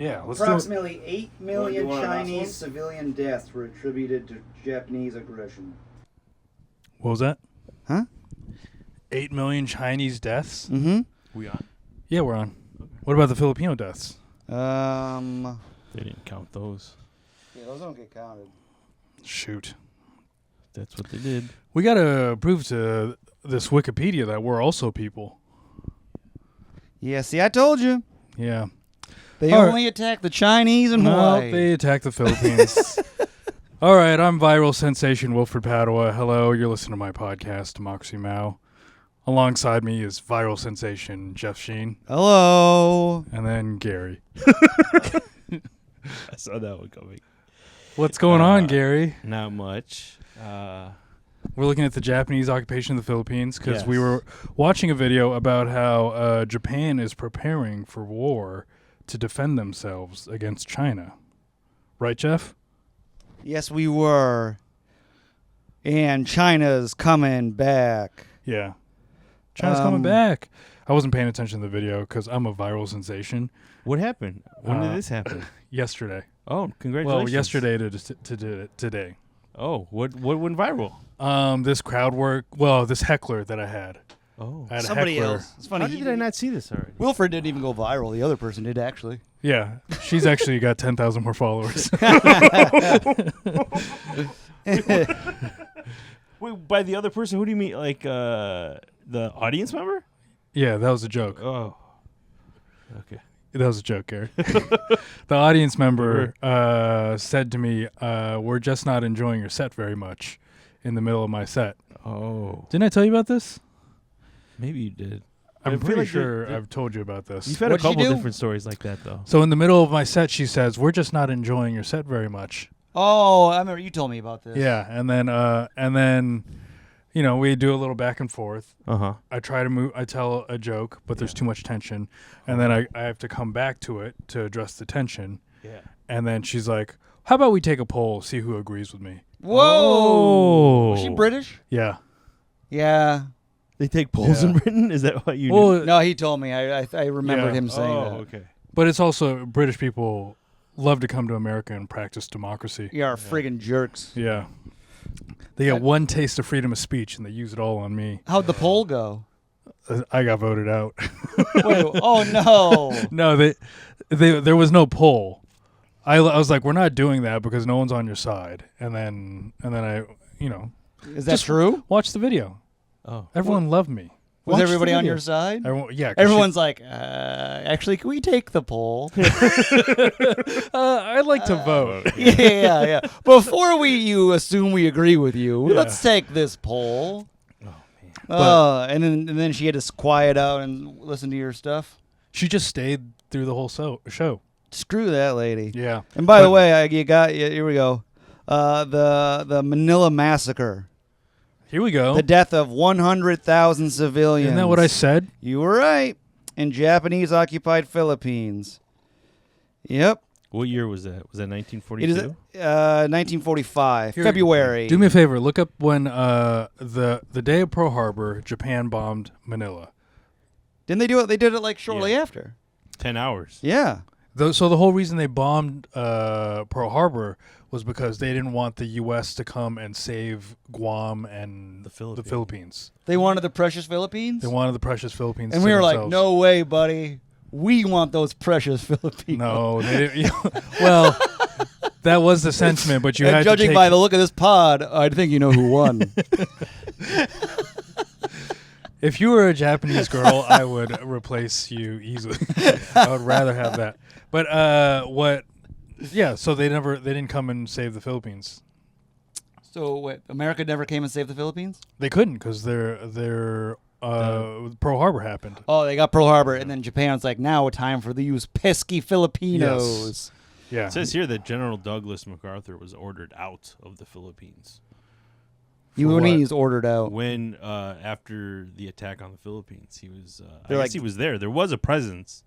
Yeah, let's Approximately 8 million You want a last one? Chinese civilian deaths were attributed to Japanese aggression. What was that? Huh? 8 million Chinese deaths? Mm-hmm. We on? Yeah, we're on. What about the Filipino deaths? They didn't count those. Yeah, those don't get counted. Shoot. That's what they did. We got to prove to this Wikipedia that we're also people. Yeah, see, I told you. Yeah. They All only attack the Chinese and No, Hawaii. they attacked the Philippines. All right, I'm viral sensation Wilfred Padua. Hello, you're listening to my podcast, Democracy Mao. Alongside me is viral sensation Jeff Sheen. Hello. And then Garri. I saw that one coming. What's going on, Garri? Not much. We're looking at the Japanese occupation of the Philippines because we Yes. were watching a video about how Japan is preparing for war to defend themselves against China. Right, Jeff? Yes, we were. And China's coming back. Yeah. China's coming back. I wasn't paying attention to the video because I'm a viral sensation. What happened? When did this happen? Yesterday. Oh, congratulations. Well, yesterday to today. Oh, what went viral? This crowd work. Well, this heckler that I had. Oh. I had a Somebody heckler. else. It's funny. How did I not see this already? Wilfred didn't even go viral. The other person did, actually. Yeah. She's actually got 10,000 more followers. Wait, by the other person, who do you mean? Like the audience member? Yeah, that was a joke. Oh. Okay. That was a joke, Gary. The audience member said to me, we're just not enjoying your set very much in the middle of my set. Oh. Didn't I tell you about this? Maybe you did. I'm I feel pretty like sure you're- I've told you about this. You've had What'd a she couple do? different stories like that, though. So in the middle of my set, she says, we're just not enjoying your set very much. Oh, I remember you told me about this. Yeah, and then, you know, we do a little back and forth. Uh-huh. I try to move. I tell a joke, but there's too much tension, and then I have to come back to it to address the tension. Yeah. And then she's like, "How about we take a poll, see who agrees with me?" Whoa. Oh. Was she British? Yeah. Yeah. They take polls in Britain? Is that what you knew? Well, No, he told me. I remembered Yeah. him saying that. okay. but it's also British people love to come to America and practice democracy. You are friggin' jerks. Yeah. They get one taste of freedom of speech, and they use it all on me. How'd the poll go? I got voted out. Wait, oh, no. No, there was no poll. I was like, we're not doing that because no one's on your side. And then I, you know, Is that Just- true? watch the video. Oh. Everyone loved me. Was Watch the everybody on video. your side? Everyone, yeah. 'cause Everyone's like, actually, can we take the poll? I like to vote. yeah. Before you assume we agree with you, Yeah. let's take this poll. Oh, man. And then she had to quiet out and listen to your stuff. She just stayed through the whole show. Screw that lady. Yeah. And by the But- way, here we go. The Manila massacre, Here we go. the death of 100,000 civilians. Isn't that what I said? You were right. In Japanese occupied Philippines. Yep. What year was that? Was that It 1942? is 1945, Here, February. Do me a favor. Look up when the day of Pearl Harbor, Japan bombed Manila. Didn't they do it? They did it like shortly Yeah. after. 10 hours. Yeah. So the whole reason they bombed Pearl Harbor was because they didn't want the U.S. to come and save Guam and The Philippines. the Philippines. They wanted the precious Philippines? They wanted the precious Philippines. And to we were like, themselves. no way, buddy. We want those precious Philippines. No, they didn't. Well, that was the sentiment, but you And had judging to take by the look of this pod, I think you know who won. If you were a Japanese girl, I would replace you easily. I would rather have that. But what? Yeah. So they didn't come and save the Philippines. So what? America never came and saved the Philippines? They couldn't because Pearl Harbor happened. Oh, they got Pearl Harbor, and then Japan's like, now time for these pesky Filipinos. Yeah. It says here that General Douglas MacArthur was ordered out of the Philippines You For mean what? he's ordered out? when after the attack on the Philippines. He was I They're guess like- he was there. There was a presence.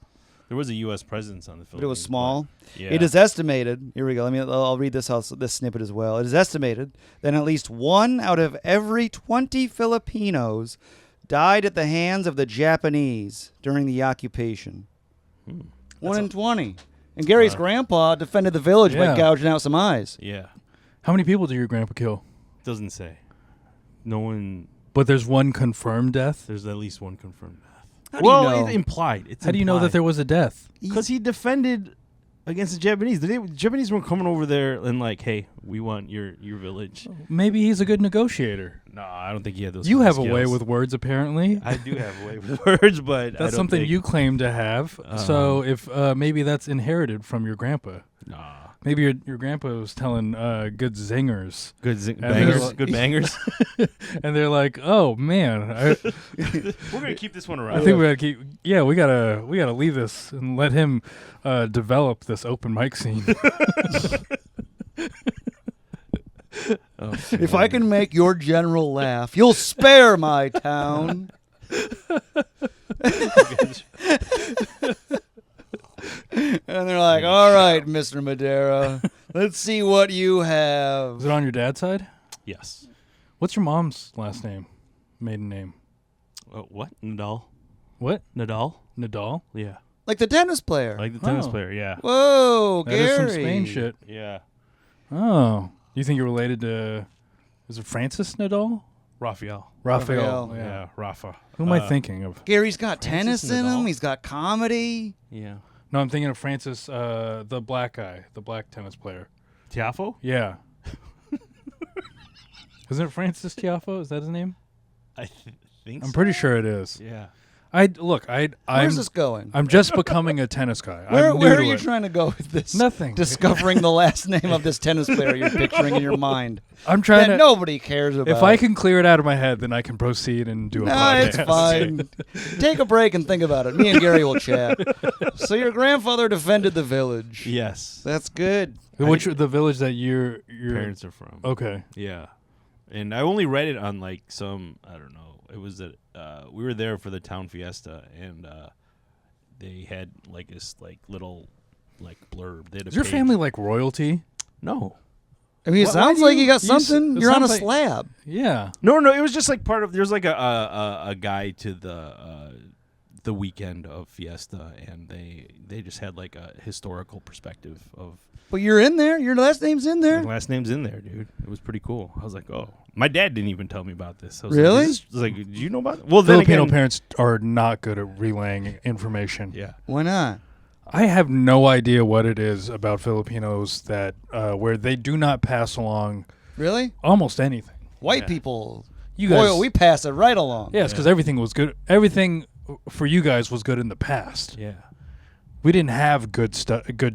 There was a U.S. presence on the Philippines. But it was small. Yeah. It is estimated. Here we go. I'll read this snippet as well. It is estimated that at least 1 out of every 20 Filipinos died at the hands of the Japanese during the occupation. 1 in 20. And Garri's grandpa defended the village by Yeah. gouging out some eyes. Yeah. How many people did your grandpa kill? Doesn't say. No one. But there's one confirmed death. There's at least one confirmed death. How do you know? It's implied. It's How do you know that there was a death? Because he defended against the Japanese. The Japanese weren't coming over there and like, hey, we want your village. Maybe he's a good negotiator. No, I don't think he had those. You kind have of a way skills. with words, apparently. I do have a way with words, but I That's don't something think, you claim to have. So if maybe that's inherited from your grandpa. Nah. Maybe your grandpa was telling good zingers, Good And bangers. there's- Good bangers. and they're like, "Oh man, I We're gonna keep this one around. think we gotta keep. Yeah, we gotta leave this and let him develop this open mic scene." Oh, If I can make your general laugh, you'll spare my town. And they're like, all right, Mr. Madera, let's see what you have. Is it on your dad's side? Yes. What's your mom's last name? Maiden name? What? Nadal. What? Nadal. Nadal? Yeah. Like the tennis player. Like the tennis Oh. player. Yeah. Whoa, That Garri. is some Spain shit. Yeah. Oh, you think you're related to? Is it Francis Nadal? Raphael. Raphael. Yeah. Rafa. Who am I thinking of? Garri's got tennis Francis in him. Nadal. He's got comedy. Yeah. No, I'm thinking of Francis, the black guy, the black tennis player. Tiafo. Yeah. Isn't it Francis Tiafo? Is that his name? I think. I'm pretty sure it is. Yeah. Where's this going? I'm just becoming a tennis guy. Where I'm new are to you it. trying to go with this? Nothing. Discovering the last name of this tennis player you're picturing in your mind. I'm trying That to. nobody cares about. If I can clear it out of my head, then I can proceed and do a No, podcast. it's fine. Take a break and think about it. Me and Garri will chat. So your grandfather defended the village. Yes. That's good. Which the village that your Parents are from. Okay. Yeah. And I only read it on like some, I don't know. It was that we were there for the town fiesta, and they had like this like little like blurb. They had a Is your page. family like royalty? No. I mean, it Why sounds do like you- you got you s- something. it You're on a sounds like- slab. Yeah. No. It was just like part of. There's like a guide to the weekend of fiesta, and they just had like a historical perspective of. But you're in there. Your last name's in there. My last name's in there, dude. It was pretty cool. I was like, oh. My dad didn't even tell me about this. I was Really? Like, I was like, did you know about it? Well, then Filipino again, parents are not good at relaying information. yeah. Why not? I have no idea what it is about Filipinos that where they do not pass along Really? almost anything. White Yeah. people. You guys, Boy, we pass it right along. yes, because everything was good. Everything for you guys was good in the past. Yeah. We didn't have good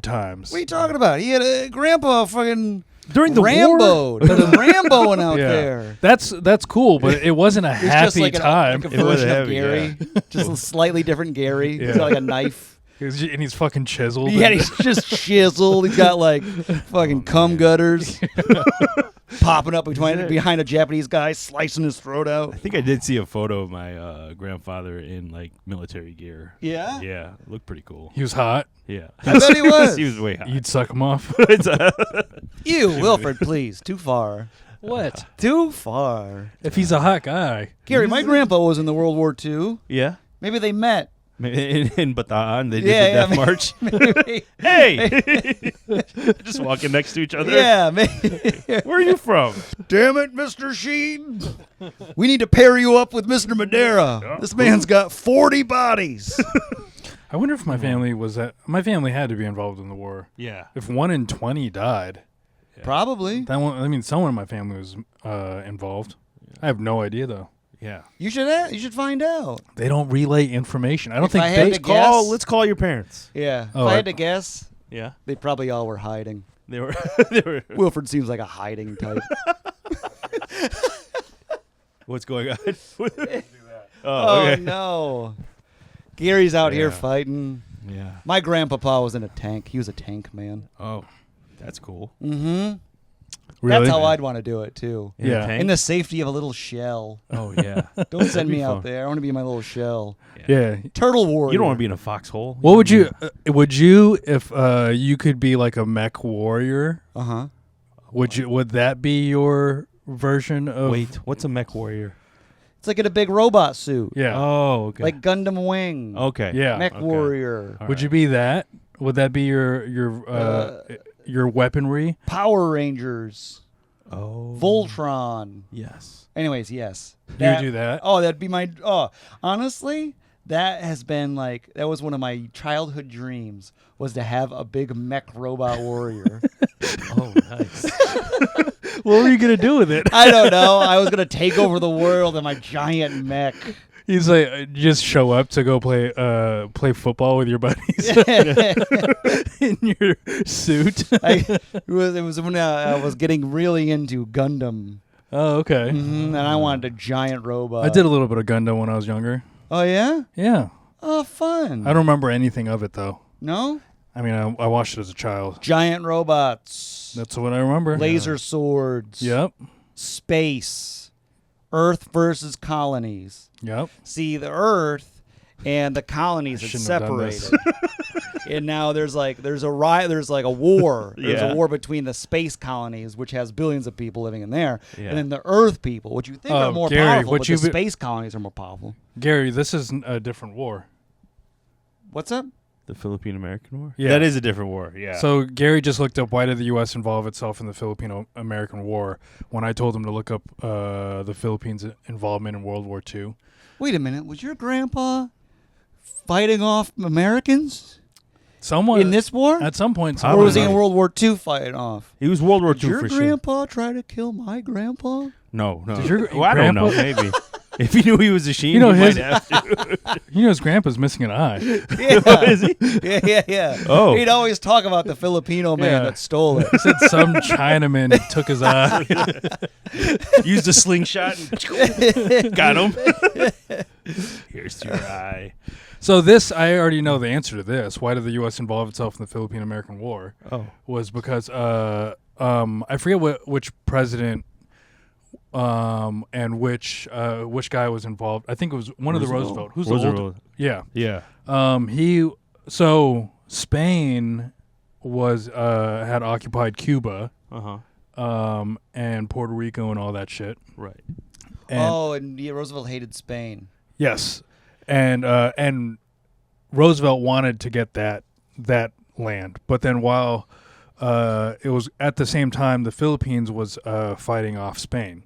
times. What are you talking about? He had a grandpa fucking During the Rambo. war, Ramboing out Yeah. there. that's cool, but it wasn't a It's happy just like time. a It was version of heavy, Garri. Just a slightly different Garri. He's Yeah. got like a knife. And he's fucking chiseled. Yeah, and- he's just chiseled. He's got like fucking cum gutters popping up behind a Japanese guy, slicing his throat out. I think I did see a photo of my grandfather in like military gear. Yeah? Yeah. It looked pretty cool. he was hot. Yeah. I bet he was. He was way high. You'd suck him off. You, Wilfred, please. Too far. What? Too far. If he's a hot guy. Garri, my grandpa was in the World War II. Yeah. Maybe they met. In Bataan, they did Yeah, the death yeah, march. Maybe. Hey! Just walking next to each other. Yeah, maybe. Where are you from? Damn it, Mr. Sheen. We need to pair you up with Mr. Madera. This man's got 40 bodies. I wonder if my family was that. My family had to be involved in the war. Yeah. If 1 in 20 died, Probably. that one. I mean, someone in my family was involved. I have no idea though. Yeah. You should find out. They don't relay information. I don't If think I had they. to guess- Let's call your parents. Yeah. Oh, if I I- had to guess, Yeah. they probably all were hiding. They were. They were. Wilfred seems like a hiding type. What's going on? Oh, okay. no. Gary's out here Yeah. fighting. Yeah. My grandpapa was in a tank. He was a tank man. Oh, that's cool. Mm-hmm. Really? That's how I'd want to do it, too. In a Yeah. tank? In the safety of a little shell. Oh yeah. Don't send That'd be me out fun. there. I want to be in my little shell. Yeah. Turtle warrior. You don't want to be in a foxhole. What would you? Would you if you could be like a mech warrior? Uh-huh. Would you? Would that be your version of? Wait, what's a mech warrior? It's like in a big robot suit. Yeah. Oh, okay. Like Gundam Wing. okay. Yeah. Mech Okay. warrior. All Would right. you be that, Would that be your weaponry? Power Rangers. Oh. Voltron. Yes. Anyways, yes. You would do that? Oh, that'd be my. Oh, honestly, that has been like that was one of my childhood dreams was to have a big mech robot warrior. Oh, nice. What were you gonna do with it? I don't know. I was gonna take over the world in my giant mech. He's like, just show up to go play football with your buddies in your suit. It was when I was getting really into Gundam, Oh, okay. and I wanted a giant robot. I did a little bit of Gundam when I was younger. Oh yeah. Yeah. Oh, fun. I don't remember anything of it though. No. I mean, I watched it as a child. Giant robots. That's what I remember. Laser swords. Yep. Space. Earth versus colonies. Yep. See, the Earth and the colonies had shouldn't have done separated, and now there's like a war. There's Yeah. a war between the space colonies, which has billions of people living in there, Yeah. and then the Earth people, which you think are more Garri, powerful, what but the you be- space colonies are more powerful. Gary, this is a different war. What's up? The Philippine-American War? Yeah. That is a different war, yeah. So Gary just looked up why did the U.S. involve itself in the Filipino-American War when I told him to look up the Philippines' involvement in World War II. Wait a minute. Was your grandpa fighting off Americans Someone in this war, at some point, or someone was he in might- World War II fighting off? he was World War Did II your for sure. grandpa try to kill my grandpa? No. Did your Well, I don't know, grandpa- maybe. If he knew he was a Sheen, You know, he his- might have to. You know, his grandpa's missing an eye. Yeah. Is he? Yeah. Oh. He'd always talk about the Filipino man Yeah. that stole it. He said some Chinaman took his eye. Used a slingshot and got him. Here's your eye. So this, I already know the answer to this. Why did the U.S. involve itself in the Philippine-American War? Oh. Was because I forget which president and which guy was involved. I think it was one of the Roosevelt. Who's the Roosevelt. old? Yeah. Yeah. Spain was had occupied Cuba and Puerto Rico and all that shit. Right. And Roosevelt hated Spain. yes, and Roosevelt wanted to get that land, but then while it was at the same time the Philippines was fighting off Spain,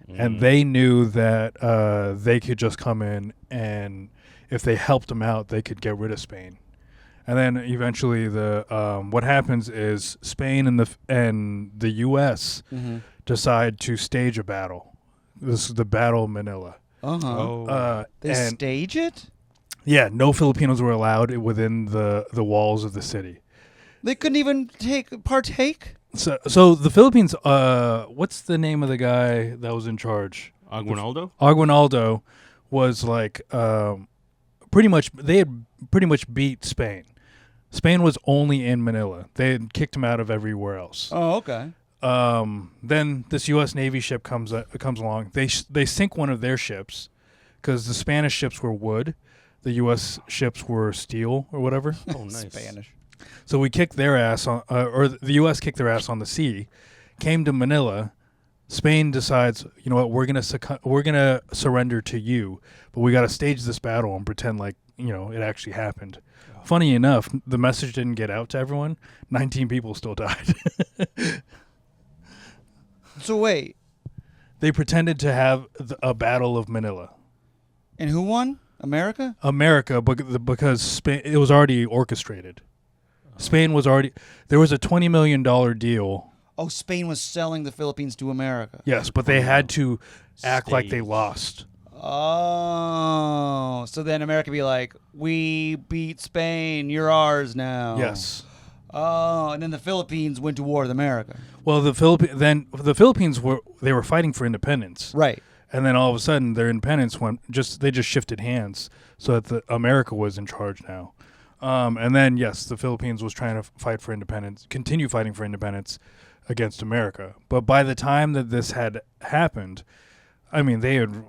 and they knew that they could just come in and if they helped them out, they could get rid of Spain. And then eventually, what happens is Spain and the U.S. decide to stage a battle. This is the Battle of Manila. Oh. They stage it? Yeah, no Filipinos were allowed within the walls of the city. They couldn't even partake? So the Philippines. What's the name of the guy that was in charge? Aguinaldo? Aguinaldo was like pretty much. They had pretty much beat Spain. Spain was only in Manila. They had kicked him out of everywhere else. Oh, okay. Then this U.S. Navy ship comes along. They sink one of their ships because the Spanish ships were wood, the U.S. ships were steel or whatever. Oh, nice. Spanish. So we kicked their ass on, or the U.S. kicked their ass on the sea. Came to Manila. Spain decides, you know what, we're gonna surrender to you, but we got to stage this battle and pretend like it actually happened. Funny enough, the message didn't get out to everyone. 19 people still died. So wait, They pretended to have a battle of Manila. and who won? America? America, because Spain, it was already orchestrated. Spain was already, there was a $20 million deal. Oh, Spain was selling the Philippines to America. Yes, but they had to act like they Stage. lost. Oh, so then America be like, we beat Spain, you're ours now. Yes. Oh, and then the Philippines went to war with America. Well, the Philippines were fighting for independence. Right. And then all of a sudden their independence they just shifted hands so that America was in charge now. And then yes, the Philippines was trying to fight for independence, continue fighting for independence against America. But by the time that this had happened, I mean, they had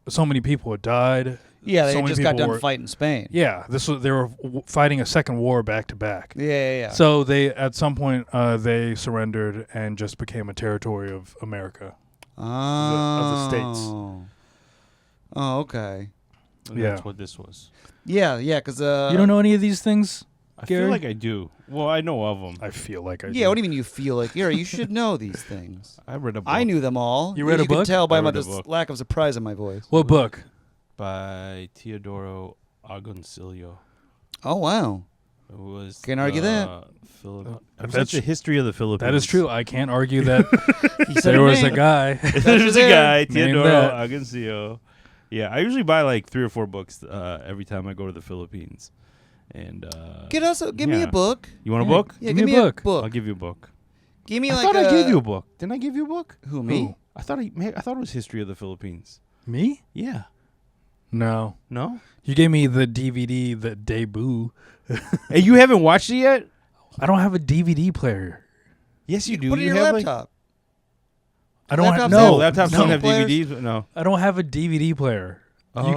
so many people had died. Yeah, they so many just got people done were- fighting Spain. Yeah, they were fighting a second war back to back. Yeah. So they at some point they surrendered and just became a territory of America. of the states. Oh, okay. And Yeah. That's what this was. Yeah, because You don't know any of these things? I Garri? feel like I do. Well, I know of them. I feel like I Yeah, do. what do you mean you feel like? Gary, you should know these things. I read a book I knew them all. You read a You can book? tell by I my read a book. lack of surprise in my voice. What book? by Teodoro Agoncillo. Oh, wow. It was Can't argue that. It was That's like the history of the Philippines. That is true. I can't argue that He said there a was a name. guy. There was a guy, Name Teodoro that. Agoncillo. Yeah, I usually buy like 3 or 4 books every time I go to the Philippines. And Give me a book. You want a Yeah. book? Yeah, Give give me me a a book. book. I'll give you a book. Give me I like thought I gave you a book. Didn't I give you a book? Who, me? Who? I thought it was History of the Philippines. Me? Yeah. No. No? You gave me the DVD, the debut. Hey, you haven't watched it yet? I don't have a DVD player. Yes, you do. Put it in you your have laptop. I don't have Laptops no, no. laptops no. don't have Players? DVDs. But no. I don't have a DVD player. You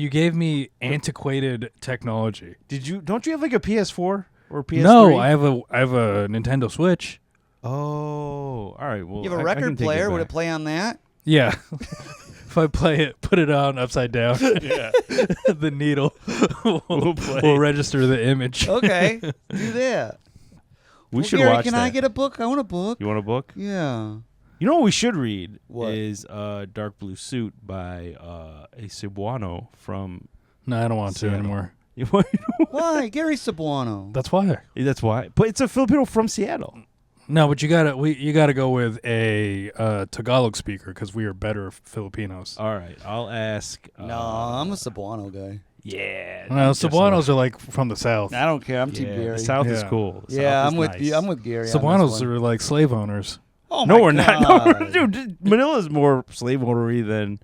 gave me antiquated technology. Don't you have like a PS4 or PS3? No, I have a Nintendo Switch. Oh, all right. Well, You have a I can record take player. Would back. it play on that? Yeah. If I play it, put it on upside down, Yeah. the needle We'll play. will register the image. Okay. Do that. We Well, should Gary, watch can that. I get a book? I want a book. You want a book? Yeah. You know what we should read What? is Dark Blue Suit by a Cebuano from. No, I don't want to Seattle. anymore. Why? Gary Cebuano. That's why. That's why. But it's a Filipino from Seattle. No, but you gotta go with a Tagalog speaker because we are better Filipinos. All right, I'll ask. No, I'm a Cebuano guy. Yeah. No, just Cebuanos are like from the south. I don't care. I'm Team Yeah, Gary. the South is Yeah. cool. The Yeah, South I'm is with nice. you. I'm with Gary. on this Cebuanos one. are like slave owners. Oh No, my we're not. No, God. dude. Manila's more slave ownery than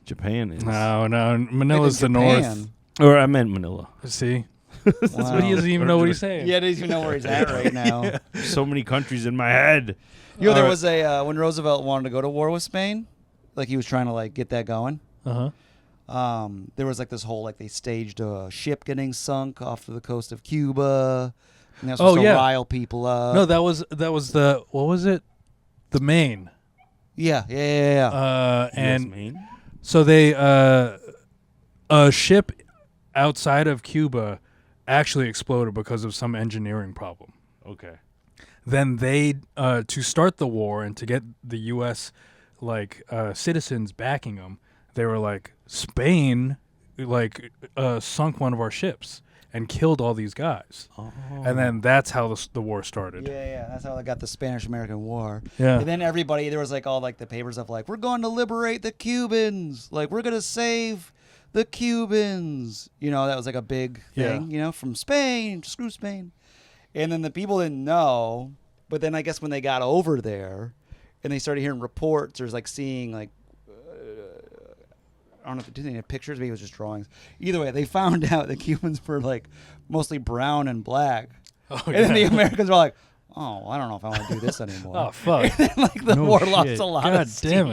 Japan is. No, Maybe Manila's the Japan. north. Or I meant Manila. See, Wow. but he doesn't even know what he's saying. Yeah, he doesn't even know where he's at right now. So many countries in my head. You know, there All right. was a when Roosevelt wanted to go to war with Spain, like he was trying to like get that going. There was like this whole like they staged a ship getting sunk off of the coast of Cuba, and that's supposed to yeah. rile people up. No, that was the what was it? The Maine. Yeah. And US Maine? so they a ship outside of Cuba actually exploded because of some engineering problem. Okay. Then they to start the war and to get the U.S. Citizens backing them, they were like, Spain sunk one of our ships and killed all these guys, and then that's how the war started. Yeah. That's how they got the Spanish-American War. Yeah. And then everybody, there was like all like the papers of like, we're going to liberate the Cubans. Like, we're going to save the Cubans. You know, that was like a big thing, you know, from Spain, screw Spain. And then the people didn't know. But then I guess when they got over there and they started hearing reports or like seeing like, I don't know if they had pictures, maybe it was just drawings. Either way, they found out the Cubans were like mostly brown and black. Oh, And then the Americans were like, oh, I don't know if I want to do this anymore. Oh fuck! And like the No war shit. lost a lot God of steam. damn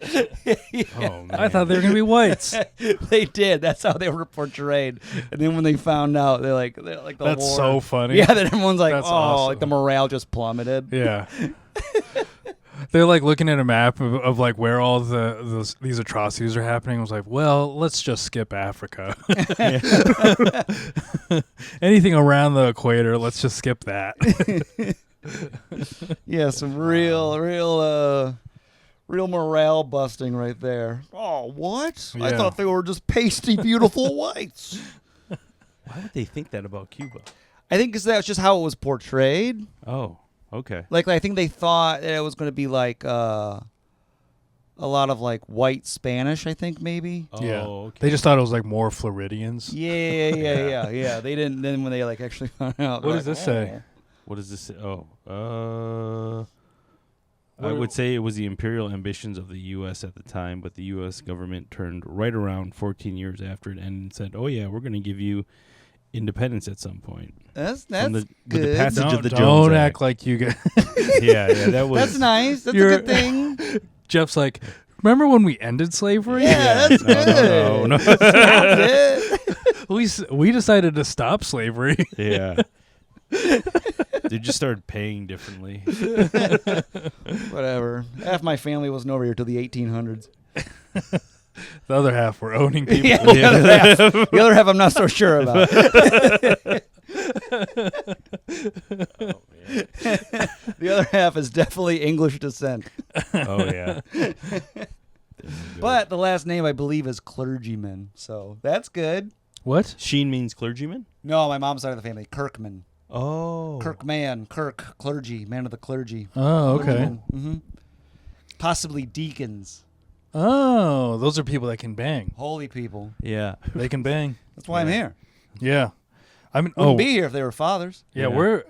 it! Oh man. I thought they were gonna be whites. They did. That's how they were portrayed. And then when they found out, they're like the That's war. so funny. Yeah, then everyone's like, That's oh, awesome. like the morale just plummeted. Yeah. They're like looking at a map of like where all these atrocities are happening. I was like, well, let's just skip Africa. Anything around the equator, let's just skip that. Yeah, some real morale busting right there. Oh, what? I Yeah. thought they were just pasty, beautiful whites. Why would they think that about Cuba? I think because that's just how it was portrayed. Oh, okay. Like I think they thought that it was going to be like a lot of like white Spanish. I think maybe. Oh, Yeah. okay. They just thought it was like more Floridians. Yeah. They didn't. Then when they like actually found out, What they're does like, this say? What does this say? I would say it was the imperial ambitions of the U.S. at the time, but the U.S. government turned right around 14 years after it and said, "Oh yeah, we're going to give you independence at some point." That's From with the good. passage of the Don't Jones act Act. like you get. Yeah, that was. That's nice. That's a You're- good thing. Jeff's like, remember when we ended slavery? Yeah, that's good. No. Stop it. We decided to stop slavery. Yeah. They just started paying differently. Whatever. Half my family wasn't over here till the 1800s. The other half were owning people. Yeah, the other half I'm not so sure about. The other half is definitely English descent. Oh yeah. But the last name, I believe, is clergyman. So that's good. What? Sheen means clergyman? No, my mom's side of the family, Kirkman. Oh. Kirkman, Kirk, clergy, man of the clergy. Oh, okay. Mm-hmm. Possibly deacons. Oh, those are people that can bang. Holy people. Yeah. They can bang. That's why I'm here. Yeah. Wouldn't be here if they were fathers. Yeah,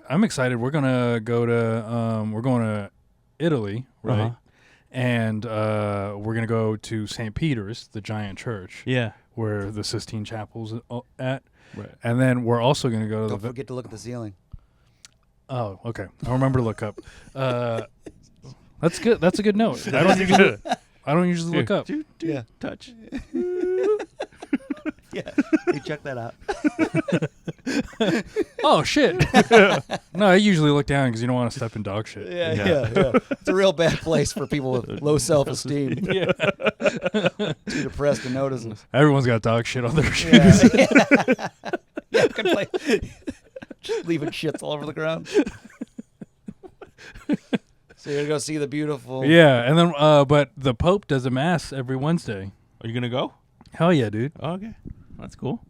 I'm excited. We're gonna go to we're going to Italy, right? Uh-huh. And we're gonna go to St. Peter's, the giant church. Yeah. Where the Sistine Chapel's at. Right. And then we're also gonna go to Don't forget to look at the ceiling. Oh, okay. I'll remember to look up. That's good. That's a good note. I don't usually look up. Yeah. Touch. Yeah. Hey, check that out. Oh shit! No, I usually look down because you don't want to step in dog shit. Yeah. It's a real bad place for people with low self-esteem. Yeah. Too depressed to notice. Everyone's got dog shit on their shoes. Yeah, good place. Just leaving shits all over the ground. So you're gonna go see the beautiful. Yeah, and then but the Pope does a mass every Wednesday. Are you gonna go? Hell yeah, dude! Oh, okay. That's cool.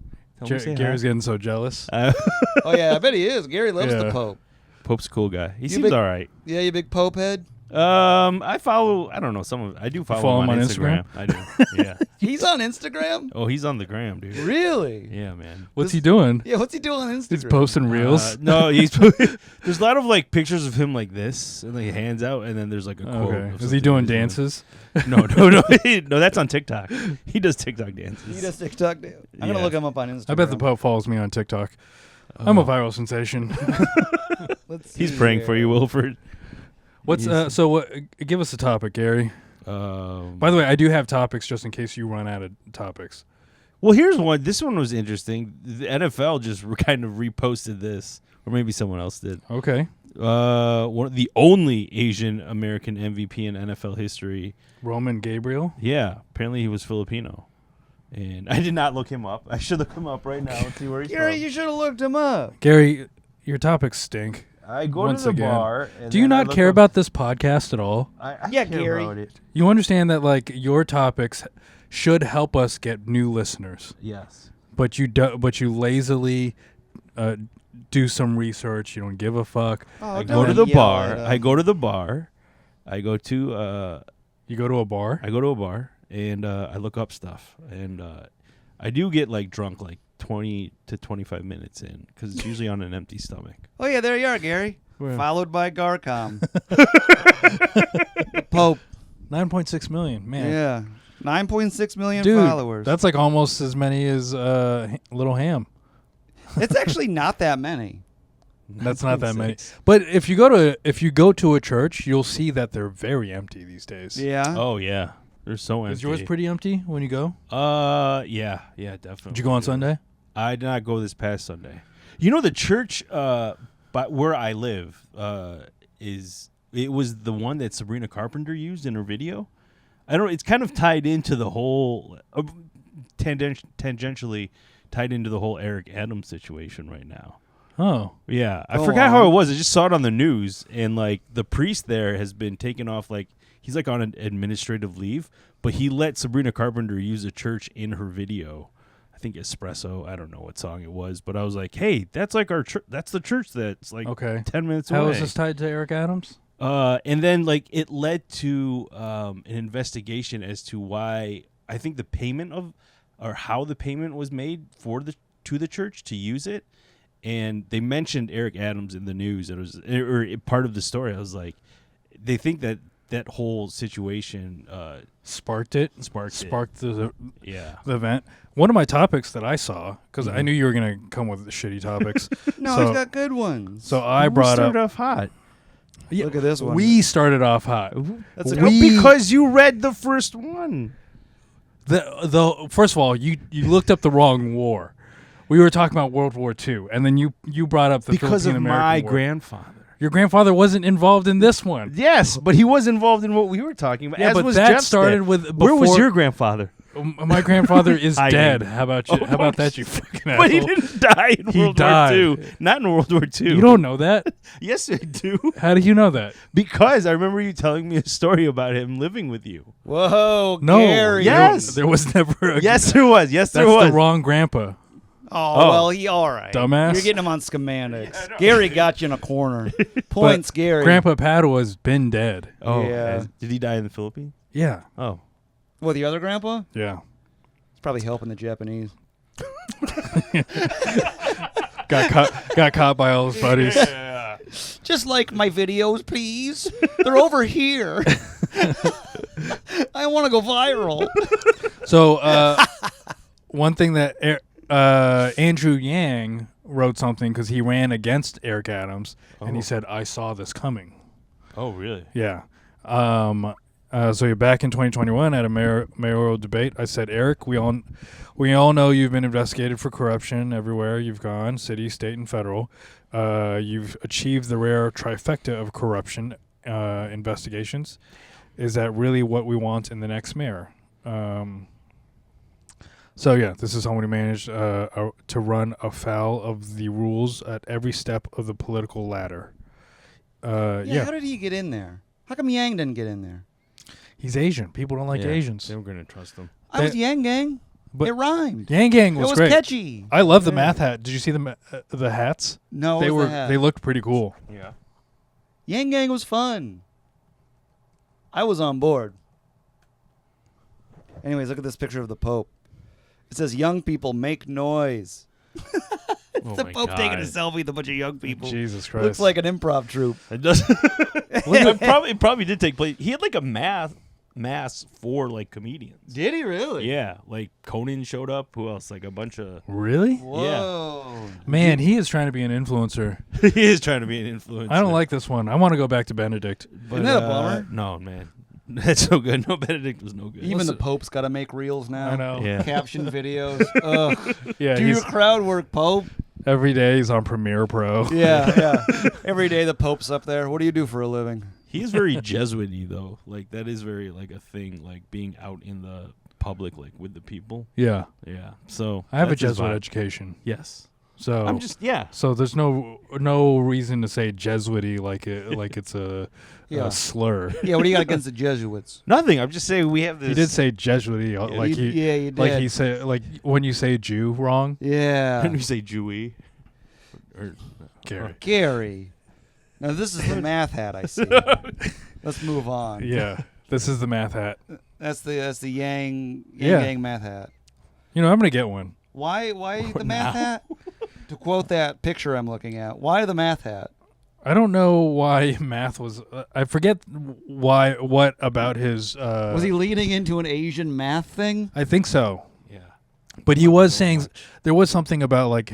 Tell him to say Garri's hi. getting so jealous. Oh yeah, I bet he is. Garri loves the Pope. Pope's a cool guy. He You seems big- all right. Yeah, you big Pope head. I follow. I don't know. I do follow him on Instagram. I do. Yeah. He's on Instagram. Oh, he's on the gram, dude. Really? Yeah, man. What's he doing? Yeah. What's he doing on Instagram? He's posting reels. No, he's. There's a lot of like pictures of him like this, and like hands out, and then there's like a quote. Okay. of Is he something doing he's doing. dances? No. No, that's on TikTok. He does TikTok dances. He does TikTok. I'm gonna Yeah. look him up on Instagram. I bet the Pope follows me on TikTok. I'm a viral sensation. Let's see He's praying for here. you, Wilfred. What's so? What? Give us a topic, Garri. By the way, I do have topics just in case you run out of topics. Well, here's one. This one was interesting. The NFL just kind of reposted this, or maybe someone else did. Okay. One of the only Asian American MVP in NFL history. Roman Gabriel. Yeah, apparently he was Filipino, and I did not look him up. I should look him up right now and see where he's Garri, from. you should have looked him up. Garri, your topics stink. I go Once to the again. bar. And Do you then I not look care up- about this podcast at all? I Yeah, care Garri. about it. You understand that like your topics should help us get new listeners, Yes. but you do, but you lazily do some research. You don't give a fuck. Oh, I don't go to the yell bar. at him. I go to the bar. I go to You go to a bar. and I look up stuff, and I do get like drunk like 20 to 25 minutes in because it's usually on an empty stomach. Oh yeah, there you are, Garri. Where? Followed by Garcom. The Pope. 9.6 million, man. Yeah. 9.6 million Dude, followers. that's like almost as many as Little Ham. It's actually not that many. That's not that many. 9.6. But if you go to a church, you'll see that they're very empty these days. Yeah. Oh yeah, they're so empty. Is yours pretty empty when you go? Yeah, definitely. Did you go on Sunday? I did not go this past Sunday. You know the church, but where I live, it was the one that Sabrina Carpenter used in her video. I don't. It's kind of tied into the whole, tangentially tied into the whole Eric Adams situation right now. Oh. Yeah, I Go forgot how on. it was. I just saw it on the news, and like the priest there has been taken off. Like he's like on an administrative leave, but he let Sabrina Carpenter use a church in her video. I think Espresso. I don't know what song it was, but I was like, hey, that's like our church. That's the church that's like Okay. 10 minutes How away. is this tied to Eric Adams? And then like it led to an investigation as to why I think the payment of or how the payment was made to the church to use it. And they mentioned Eric Adams in the news. It was part of the story. I was like, they think that whole situation Sparked the yeah. event. One of my topics that I saw, because I knew you were going to come with the shitty topics. No, so, he's got good ones. So I brought up. off hot. Yeah, Look at this one. We started off hot. That's a Because you read the first one. The first of all, you looked up the wrong war. We were talking about World War II, and then you brought up the Because of Philippine-American my War. grandfather. Your grandfather wasn't involved in this one. Yes, but he was involved in what we were talking about. Yeah, as but was that Jeff's started dad. with Where was before- your grandfather? My grandfather is Hiding. dead. How about you? Oh, How about that, you fucking asshole? But he didn't die in He World died. War II. Not in World War II. You don't know that? Yes, I do. How do you know that? Because I remember you telling me a story about him living with you. Whoa, No. Garri. Yes. There was never a... Yes, there was. Yes, there That's was. the wrong grandpa. Oh, well, he all right. Dumbass. You're getting him on schematics. Gary got you in a corner. Points, Gary. Grandpa Padawa's been dead. Oh, Yeah. did he die in the Philippines? Yeah. Oh. Well, the other grandpa? Yeah. He's probably helping the Japanese. Got caught by all his buddies. Just like my videos, please. They're over here. I want to go viral. So, one thing that Andrew Yang wrote something because he ran against Eric Adams, and he said, "I saw this coming." Oh, really? Yeah. So you're back in 2021 at a mayoral debate. I said, Eric, we all know you've been investigated for corruption everywhere you've gone, city, state, and federal. You've achieved the rare trifecta of corruption investigations. Is that really what we want in the next mayor? So yeah, this is someone who managed to run afoul of the rules at every step of the political ladder. Yeah, how did he get in there? How come Yang didn't get in there? He's Asian. People don't like Yeah, Asians. They were going to trust him. I was Yang Gang. But It rhymed. Yang Gang was It was great. catchy. I love the Yeah. math hat. Did you see the hats? No, They it was were the hat. they looked pretty cool. Yeah. Yang Gang was fun. I was on board. Anyways, look at this picture of the Pope. It says, "Young people make noise." Oh The my Pope God. taking a selfie with a bunch of young people. Jesus Christ. Looks like an improv troupe. It does. it probably did take place. He had like a mass for like comedians. Did he really? Yeah, like Conan showed up. Who else? Like a bunch of. Really? Whoa. Man, he is trying to be an influencer. He is trying to be an influencer. I don't like this one. I want to go back to Benedict. But, Isn't that a bummer? No, man. That's so good. No, Benedict was no good. Even the Pope's got to make reels now. I know. Yeah. Caption videos. Ugh. Yeah, Do your he's, crowd work, Pope. every day he's on Premiere Pro. Yeah. Every day the Pope's up there. What do you do for a living? He's very Jesuit-y though. Like that is very like a thing. Like being out in the public, like with the people. Yeah. Yeah. So I have a that's his Jesuit vibe. education. Yes. So I'm just So there's no reason to say Jesuity like it's a slur. Yeah, what do you got against the Jesuits? nothing. I'm just saying we have this. He did say Jesuity like you did. like he said like when you say Jew wrong. Yeah. When we say Jewy. Or Garri. Gary. Now this is the math hat I see. Let's move on. Yeah. This is the math hat. That's the Yang Yeah. Gang math hat. You know, I'm going to get one. Why the math now? hat? To quote that picture I'm looking at, why the math hat? I don't know why math was I forget what about his Was he leading into an Asian math thing? I think so. yeah. But he was saying there was something about like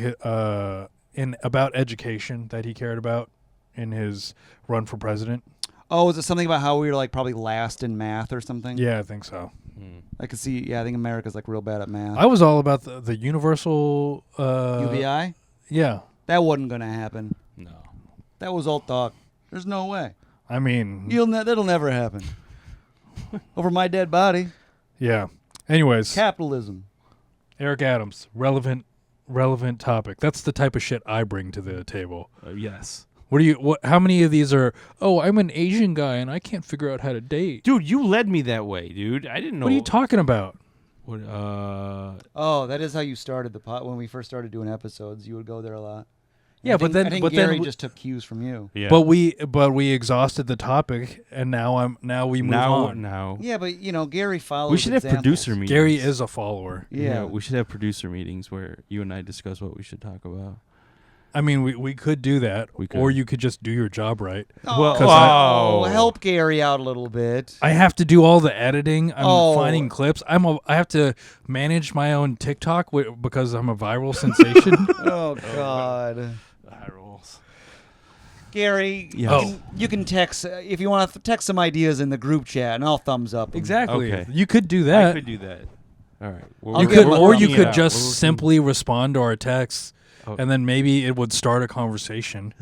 about education that he cared about in his run for president. Oh, is it something about how we were like probably last in math or something? Yeah, I think so. I could see. Yeah, I think America's like real bad at math. I was all about the universal UBI? Yeah. That wasn't gonna happen. No. That was all talk. There's no way. I mean, That'll never happen. Over my dead body. yeah. Anyways, Capitalism. Eric Adams, relevant topic. That's the type of shit I bring to the table. Yes. How many of these are, "Oh, I'm an Asian guy and I can't figure out how to date." Dude, you led me that way, dude. I didn't know. What are you talking about? What, Oh, that is how you started the pot when we first started doing episodes. You would go there a lot. Yeah, I think but Gary then just took cues from you. yeah. but we exhausted the topic and now we move on. Now. Yeah, but Gary follows. We should have examples. producer meetings. Gary is a follower. Yeah. We should have producer meetings where you and I discuss what we should talk about. I mean, we could do that, We could. or you could just do your job right. Oh, 'Cause I- help Gary out a little bit. I have to do all the editing. I'm Oh. finding clips. I have to manage my own TikTok because I'm a viral sensation. Oh God, Eye rolls. Gary. Yeah. You can text if you want to text some ideas in the group chat, and I'll thumbs up 'em. Exactly. Okay. You could do that. I could do that. All right. I'll You get could, one or from you you could out. just We're working- simply respond to our texts, Oh. and then maybe it would start a conversation.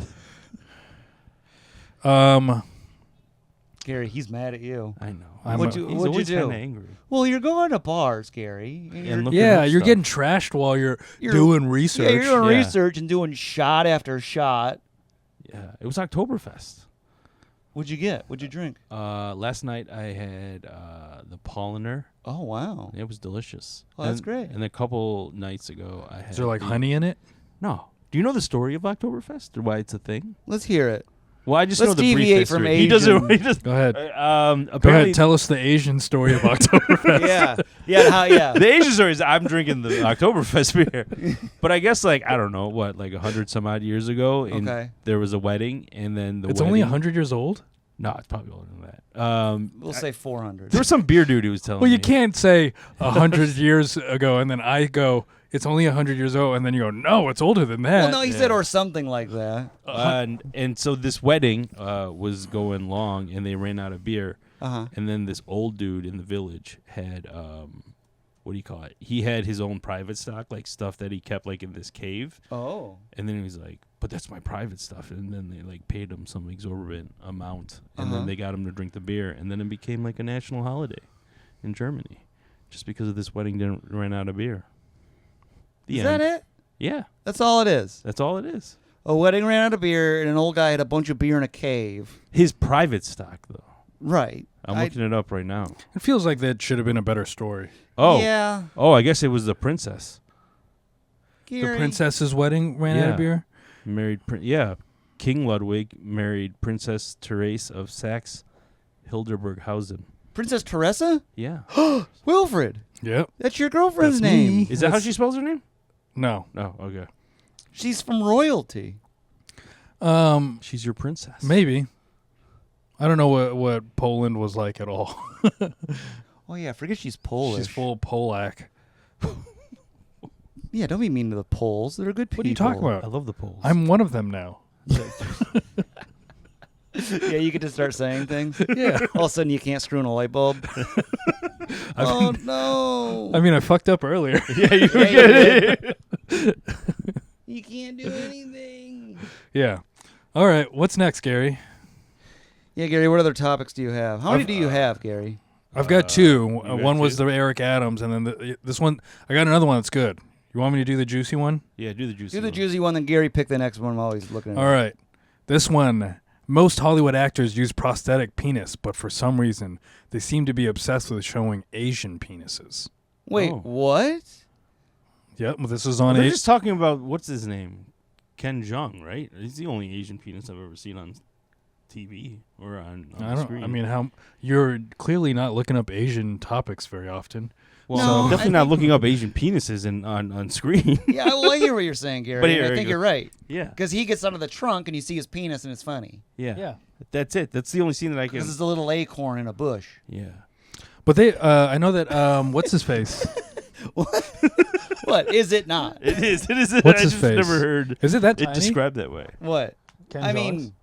Gary, he's mad at you. I know. What'd you do? Kinda angry. Well, you're going to bars, Gary. And you're, looking Yeah, up you're stuff. getting trashed while you're doing research. Yeah, you're doing Yeah. research and doing shot after shot. Yeah, it was Oktoberfest. What'd you get? What'd you drink? Last night I had the Polliner. Oh, wow. It was delicious. Oh, that's And- great. And a couple nights ago I had. Is there like the- honey in it? No. Do you know the story of Oktoberfest or why it's a thing? Let's hear it. Well, I just Let's know the brief deviate history. from He doesn't. Asian- He just. Go ahead. Apparently, Go ahead. Tell us the Asian story of Oktoberfest. Yeah. the Asian story is I'm drinking the Oktoberfest beer, but I guess like I don't know what 100 some odd years ago, and Okay. there was a wedding, and then the It's wedding, only 100 years old? No, it's probably older than that. We'll say 400. There was some beer dude who was telling Well, me. you can't say 100 years ago, and then I go, it's only 100 years old, and then you go, no, it's older than that. Well, no, he said or something like that. And so this wedding was going long, and they ran out of beer. Uh-huh. And then this old dude in the village had what do you call it? He had his own private stock, like stuff that he kept like in this cave. Oh. And then he was like, "But that's my private stuff." And then they like paid him some exorbitant amount, and Uh-huh. then they got him to drink the beer, and then it became like a national holiday in Germany, just because of this wedding didn't ran out of beer. The Is end. that it? Yeah, That's all it is. that's all it is. A wedding ran out of beer, and an old guy had a bunch of beer in a cave. His private stock, though. Right. I'm looking it up right now. It feels like that should have been a better story. Oh, Yeah. oh, I guess it was the princess. Gary. The princess's wedding ran out Yeah. of beer? Married, yeah. King Ludwig married Princess Therese of Saxe Hildburghausen. Princess Teresa? Yeah. Wilfred. Yep. That's your girlfriend's That's me. name. Is that how she spells her name? No. No. Okay. She's from royalty. She's your princess. Maybe. I don't know what Poland was like at all. Oh, yeah. Forget she's Polish. She's full Polak. Yeah, don't be mean to the Poles. They're good people. What are you talking I about? love the Poles. I'm one of them now. Yeah, you get to start saying things. Yeah. All of a sudden, you can't screw in a light bulb. Oh, no. I mean, I fucked up earlier. yeah, you Yeah, you You can't do anything. Yeah. All right. What's next, Gary? Yeah, Gary, what other topics do you have? How many do you have, Gary? I've got two. you got One was two? the Eric Adams, and then this one. I got another one that's good. You want me to do the juicy one? Yeah, do the juicy. Do the one. juicy one, then Gary pick the next one while he's looking at it. All right. This one. Most Hollywood actors use prosthetic penis, but for some reason, they seem to be obsessed with showing Asian penises. Wait, Oh. what? Yep. Well, this is on They're Asian. just talking about what's his name, Ken Jeong, right? He's the only Asian penis I've ever seen on TV or on I the don't. screen. I mean, how you're clearly not looking up Asian topics very often. well, No, I'm definitely I not think- looking up Asian penises on screen. Yeah, well, I hear what you're saying, Gary. But and here I we think go. you're right. yeah, Because he gets out of the trunk and you see his penis and it's funny. yeah, That's it. That's the only scene that I can. Because it's a little acorn in a bush. Yeah. But they. I know that. What's his face? What? Is it not? It is. It is. What's I his just face? never heard Is it that it tiny? described that way. What? Ken I Jeong's? mean,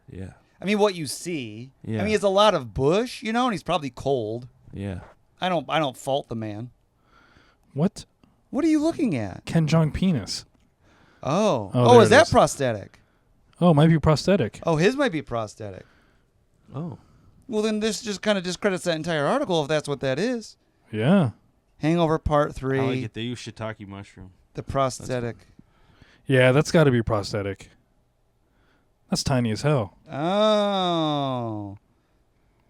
Yeah. what you see. Yeah. I mean, it's a lot of bush, and he's probably cold. Yeah. I don't fault the man. What? What are you looking at? Ken Jeong penis. Oh. Oh, Oh, there is it that is. prosthetic? Oh, it might be prosthetic. Oh, his might be prosthetic. Oh. Well, then this just kind of discredits that entire article if that's what that is. Yeah. Hangover Part 3, I like it. They use shiitake mushroom. the prosthetic. Yeah, that's got to be prosthetic. That's tiny as hell. Oh.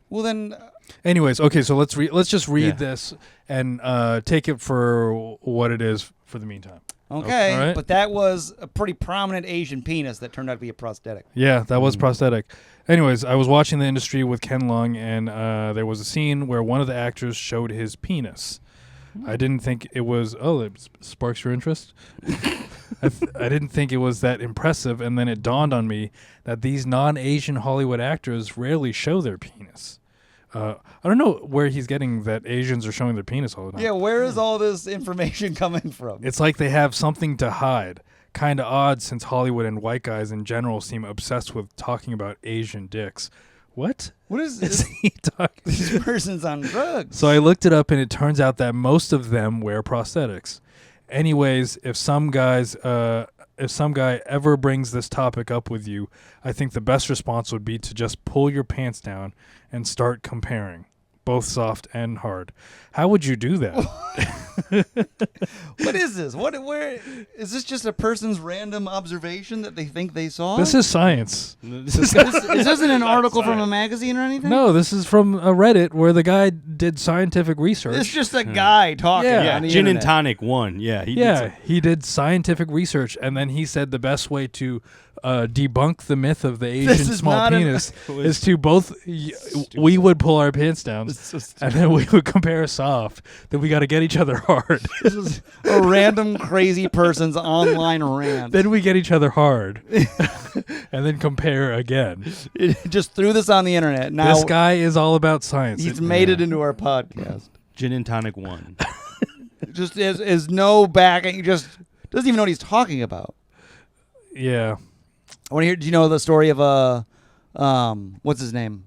Well, then, Anyways, okay, so let's just read Yeah. this and take it for what it is for the meantime. okay. All right. But that was a pretty prominent Asian penis that turned out to be a prosthetic. Yeah, that was Mm. prosthetic. Anyways, I was watching The Industry with Ken Lung, and there was a scene where one of the actors showed his penis. I didn't think it was. Oh, it sparks your interest. I didn't think it was that impressive, and then it dawned on me that these non-Asian Hollywood actors rarely show their penis. I don't know where he's getting that Asians are showing their penis all the time. Yeah, where is all this information coming from? It's like they have something to hide. Kind of odd since Hollywood and white guys in general seem obsessed with talking about Asian dicks. What What is is this? he talking? This person's on drugs. So I looked it up, and it turns out that most of them wear prosthetics. Anyways, if some guys if some guy ever brings this topic up with you, I think the best response would be to just pull your pants down and start comparing, both soft and hard. How would you do that? What is this? Where is this? Just a person's random observation that they think they saw? This is science. This isn't an article from a magazine or anything. No, this is from a Reddit where the guy did scientific research. It's just a guy talking. Yeah. On the Gin and internet. tonic one. Yeah, He did scientific research, and then he said the best way to debunk the myth of the Asian is small not penis is to both we would pull our pants down, and then we would compare soft. Then we got to get each other hard. This is a random crazy person's online rant. Then we get each other hard, and then compare again. Just threw this on the internet. Now This guy is all about science. he's made it into our podcast. Gin and tonic one. Just is no backing. Just doesn't even know what he's talking about. Yeah. I want to hear. Do you know the story of what's his name?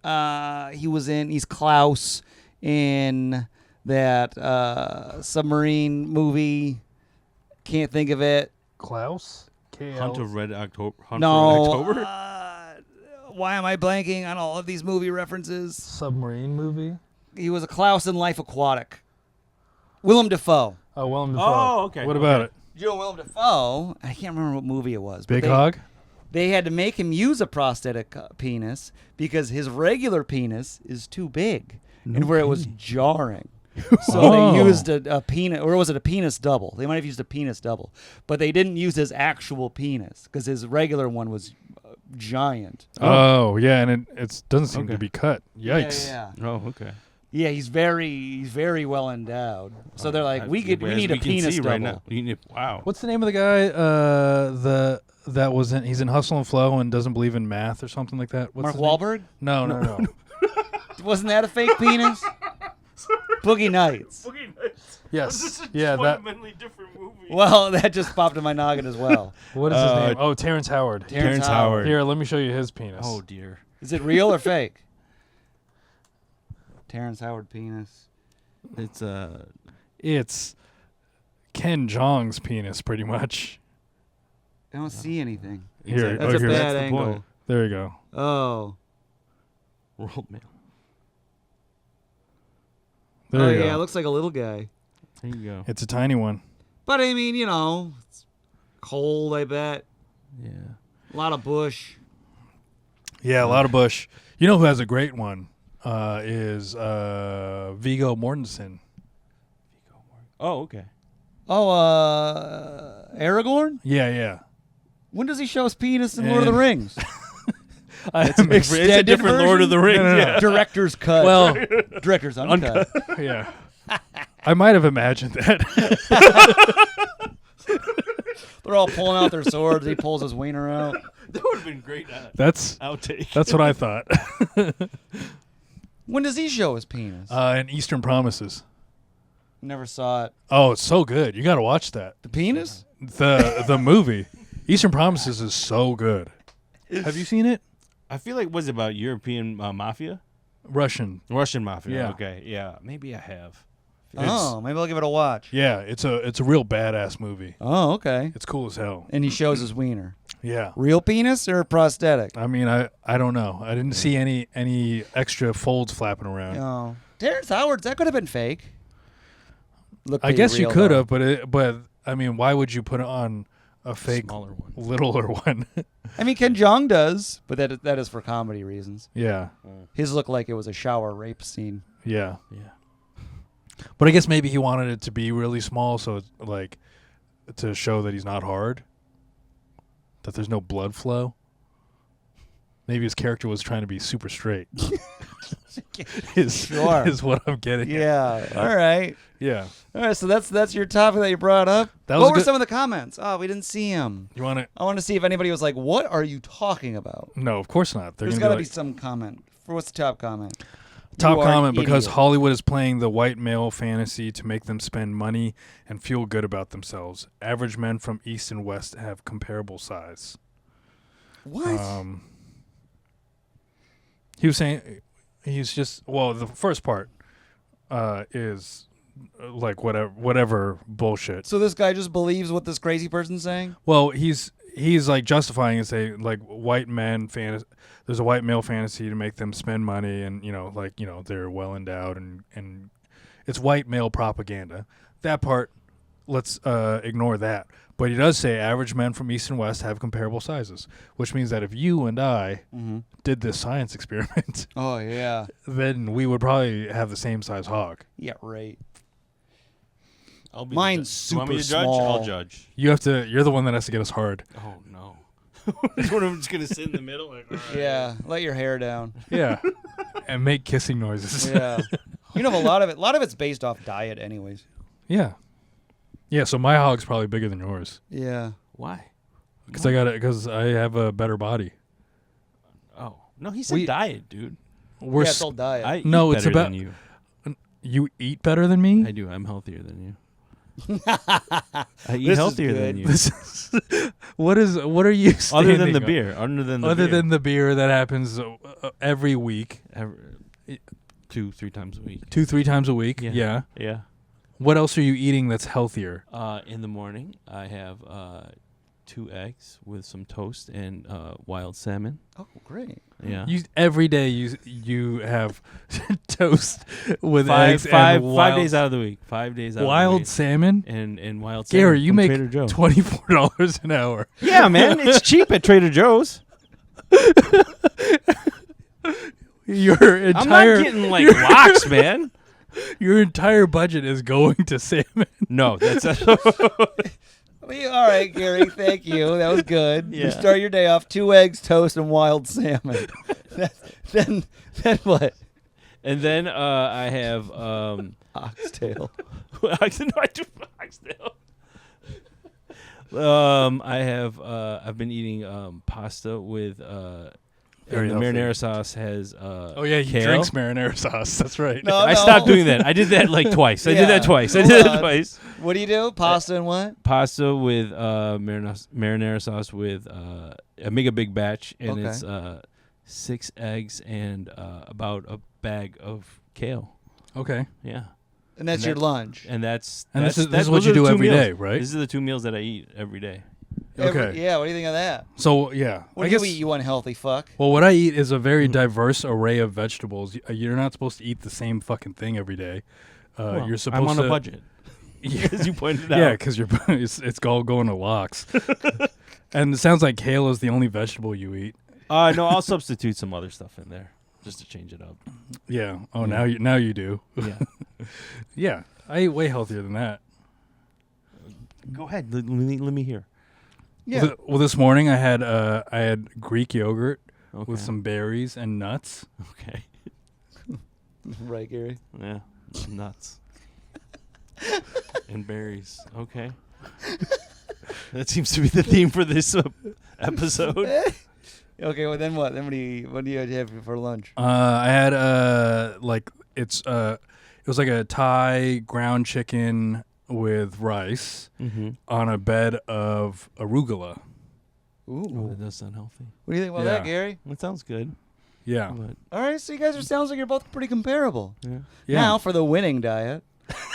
He's Klaus in that submarine movie. Can't think of it. Klaus? Hunt of Red October. Why am I blanking on all of these movie references? Submarine movie? He was a Klaus in Life Aquatic. Willem Dafoe. Oh, Willem Dafoe. Oh, okay. What about it? You know Willem Dafoe. I can't remember what movie it was. but Big Hog? They had to make him use a prosthetic penis because his regular penis is too big and where it was jarring. So they used a penis, or was it a penis double? They might have used a penis double, but they didn't use his actual penis because his regular one was giant. Oh, yeah, and it doesn't seem to be cut. Yikes. Yeah. Oh, okay. Yeah, he's very well endowed. So they're like, we need a penis double. Right now. Wow. What's the name of the guy? He's in Hustle and Flow and doesn't believe in math or something like that. What's Mark his name? Wahlberg? No. Wasn't that a fake penis? Boogie Nights. Yes. Yeah, that. fundamentally different movie. Well, that just popped in my noggin as well. What is his name? Oh, Terrence Howard. Terrence Howard. Here, let me show you his penis. Oh dear. Is it real or fake? Terrence Howard penis. It's Ken Jeong's penis, pretty much. I don't see anything. Here, That's a here. bad the angle. point. There you go. Oh. World mail. There you yeah, go. it looks like a little guy. There you go. It's a tiny one. But I mean, it's cold, I bet. Yeah. A lot of bush. Yeah, a lot of bush. You know who has a great one? Is Viggo Mortensen. Oh, okay. Oh, Aragorn? Yeah. When does he show his penis in Lord of the Rings? It's It's a different Lord of the Rings. No. Yeah. Director's cut. Well, Director's uncut. yeah. I might have imagined that. They're all pulling out their swords. He pulls his wiener out. That would have been great. That's Outtake. what I thought. When does he show his penis? In Eastern Promises. Never saw it. Oh, it's so good. You got to watch that. The penis? The movie Eastern Promises is so good. Have you seen it? I feel like was it about European mafia? Russian Mafia. Yeah. Okay. Yeah. Maybe I have. Oh, maybe I'll give it a watch. Yeah, it's a real badass movie. Oh, okay. It's cool as hell. And he shows his wiener. Yeah. Real penis or prosthetic? I mean, I don't know. I didn't see any extra folds flapping around. No. Terrence Howard, that could have been fake. Looked I pretty guess you real, could though. have, but I mean, why would you put it on a fake Smaller one. littler one? I mean, Ken Jeong does, but that is for comedy reasons. Yeah. His looked like it was a shower rape scene. Yeah. Yeah. But I guess maybe he wanted it to be really small, so it's like to show that he's not hard, that there's no blood flow. Maybe his character was trying to be super straight. Sure. Is what I'm getting. at. Yeah. All right. Yeah. All right. So that's your topic that you brought up. That was What a were good- some of the comments? Oh, we didn't see him. You want to? I want to see if anybody was like, "What are you talking about?" No, of course not. They're There's gonna got to be be some comment. For what's the top comment? top You are an comment because idiot. Hollywood is playing the white male fantasy to make them spend money and feel good about themselves. Average men from East and West have comparable size. What? He was saying the first part is like whatever bullshit. So this guy just believes what this crazy person's saying? Well, he's like justifying and saying like white men there's a white male fantasy to make them spend money, and they're well endowed, and it's white male propaganda. That part, let's ignore that. But he does say average men from East and West have comparable sizes, which means that if you and I did this science experiment, Oh yeah, then we would probably have the same size hog. yeah, right. You Mine's want me super to judge? small. I'll judge. You're the one that has to get us hard. Oh no. I'm just gonna sit in the middle. Like, all right. Yeah, let your hair down. Yeah, and make kissing noises. Yeah, a lot of it's based off diet, anyways. Yeah. Yeah, so my hog's probably bigger than yours Yeah. Why? because I have a better body. Oh no, he said diet, dude. We're Yeah, it's all diet. I eat No, it's better about- than you. You eat better than me? I do. I'm healthier than you. I eat This is healthier good. than you. This is what are you Other standing than the on? beer. Other than the Other beer. than the beer that happens every week, 2-3 times a week. 2-3 times a week. Yeah. Yeah. Yeah. What else are you eating that's healthier? In the morning, I have 2 eggs with some toast and wild salmon. Oh, great. Yeah. Every day you have toast with five, eggs five, and 5 days out of the week. 5 days out of the wild week. salmon. And wild salmon. Garri, you from make Trader Joe. $24 an hour. Yeah, man. It's cheap at Trader Joe's. Your entire I'm not getting like lox, man. your entire budget is going to salmon. No, that's All right, Garri, thank you. That was good. Yeah. You start your day off 2 eggs, toast, and wild salmon. then what? And then I have Oxtail. no, I do oxtail. I've been eating pasta with Very and the healthy. marinara sauce has Oh yeah, he kale. drinks marinara sauce. That's right. No, I stopped doing that. I did that like twice. I did that twice. What do you do? Pasta and what? Pasta with marinara sauce with I make a big batch, and Okay. it's 6 eggs and about a bag of kale. Okay. Yeah, And that's And your that- lunch. and this This is those what are you the do 2 every meals. day, right? These are the 2 meals that I eat every day. Okay. Yeah, what do you think of that? So yeah, What I do guess. you eat, you unhealthy fuck? Well, what I eat is a very diverse array of vegetables. You're not supposed to eat the same fucking thing every day. Well, You're supposed I'm to. on a budget, as you pointed out. Yeah, because it's all going to lox. And it sounds like kale is the only vegetable you eat. No, I'll substitute some other stuff in there just to change it up. Yeah. Oh, Yeah. now you do. Yeah. Yeah, I eat way healthier than that. Go ahead. Let me hear. Yeah. Well, this morning I had Greek yogurt Okay. with some berries and nuts. Okay. Right, Garri? Yeah. Nuts. And berries. Okay. That seems to be the theme for this episode. Okay, well then what? Then what do you have for lunch? I had it was like a Thai ground chicken with rice Mm-hmm. on a bed of arugula. Oh, Ooh. that does sound healthy. What do you think about that, Yeah. Garri? That sounds good. Yeah. But, All right, so you guys sounds like you're both pretty comparable. yeah. Yeah. Now for the winning diet,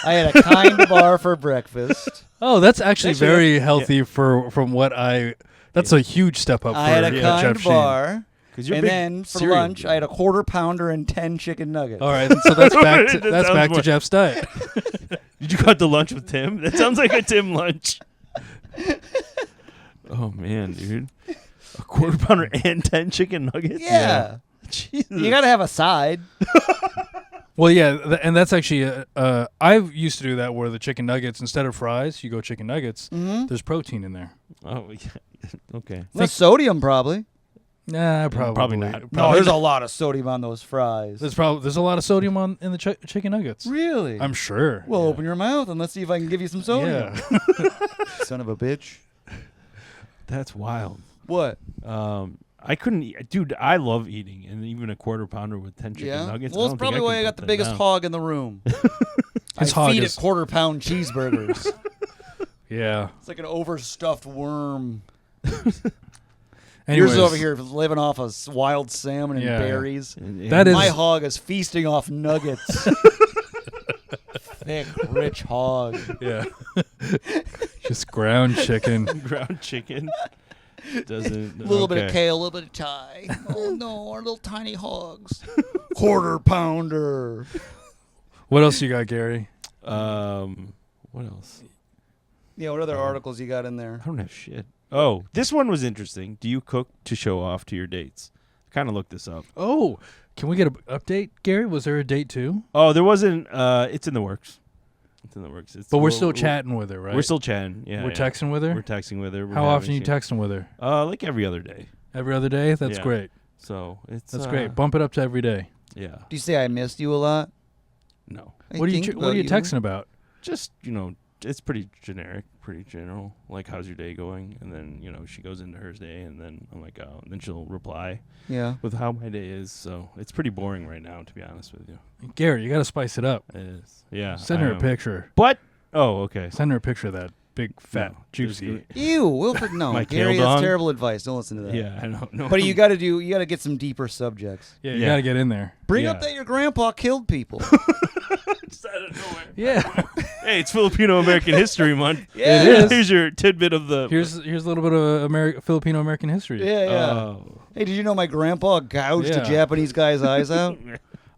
I had a kind bar for breakfast. Oh, that's actually Actually, very healthy from what I. That's a huge step up. I had a for kind Chef Sheen. bar, Because you're and big then for cereal lunch dude. I had a quarter pounder and 10 chicken nuggets. All right, so that's back to That that's sounds back more- to Jeff's diet. Did you cut the lunch with Tim? That sounds like a Tim lunch. Oh man, dude. A quarter pounder and 10 chicken nuggets? Yeah. Jesus. You got to have a side. Well, yeah, and that's actually I used to do that where the chicken nuggets instead of fries, you go chicken nuggets. Mm-hmm. There's protein in there. Oh, yeah. Okay. Less sodium, probably. Nah, probably Probably not. No, there's a lot of sodium on those fries. There's a lot of sodium in the chicken nuggets. Really? I'm sure. Well, Yeah. open your mouth and let's see if I can give you some sodium. Yeah. Son of a bitch. That's wild. What? I couldn't eat. Dude, I love eating, and even a quarter pounder with 10 chicken nuggets. Well, I it's don't think probably I why could I got put the that biggest down. hog in the room. His I hog feed is- it quarter-pound cheeseburgers. Yeah. It's like an overstuffed worm. Anyways, Yours is over here living off of wild salmon and Yeah. berries. And That is- My hog is feasting off nuggets. thick, rich hog. Yeah. Just ground chicken. Ground chicken. Doesn't. A little bit of kale, a little bit of Thai. Oh no, our little tiny hogs. Quarter pounder. What else you got, Gary? What else? Yeah, what other articles you got in there? I don't have shit. Oh, this one was interesting. Do you cook to show off to your dates? I kind of looked this up. Oh, can we get an update, Gary? Was there a date too? Oh, there wasn't. It's in the works. It's in the works. But we're still chatting with her, right? We're still chatting. Yeah, We're texting with her? We're texting with her. How often are you texting with her? Like every other day. Every other day? That's Yeah. great. So it's That's great. Bump it up to every day. Yeah. Do you say I missed you a lot? No. What are you texting about? Just it's pretty generic, pretty general. Like, how's your day going? And then she goes into her day, and then I'm like, oh, and then she'll reply Yeah. with how my day is. So it's pretty boring right now, to be honest with you. Gary, you got to spice it up. It is. Yeah. Send her a picture. But okay. Send her a picture of that big, fat, No, juicy. Ew, Wilfred, no. My Gary, kale that's dong? terrible advice. Don't listen to that. Yeah, I know. No. But you got to get some deeper subjects. Yeah, you Yeah. got to get in there. Bring Yeah. up that your grandpa killed people. Just out of nowhere. Yeah. Hey, it's Filipino American History Month. Yeah. It is. Here's your tidbit of the. Here's a little bit of Filipino American history. Yeah, yeah. Oh. Hey, did you know my grandpa gouged Yeah. a Japanese guy's eyes out?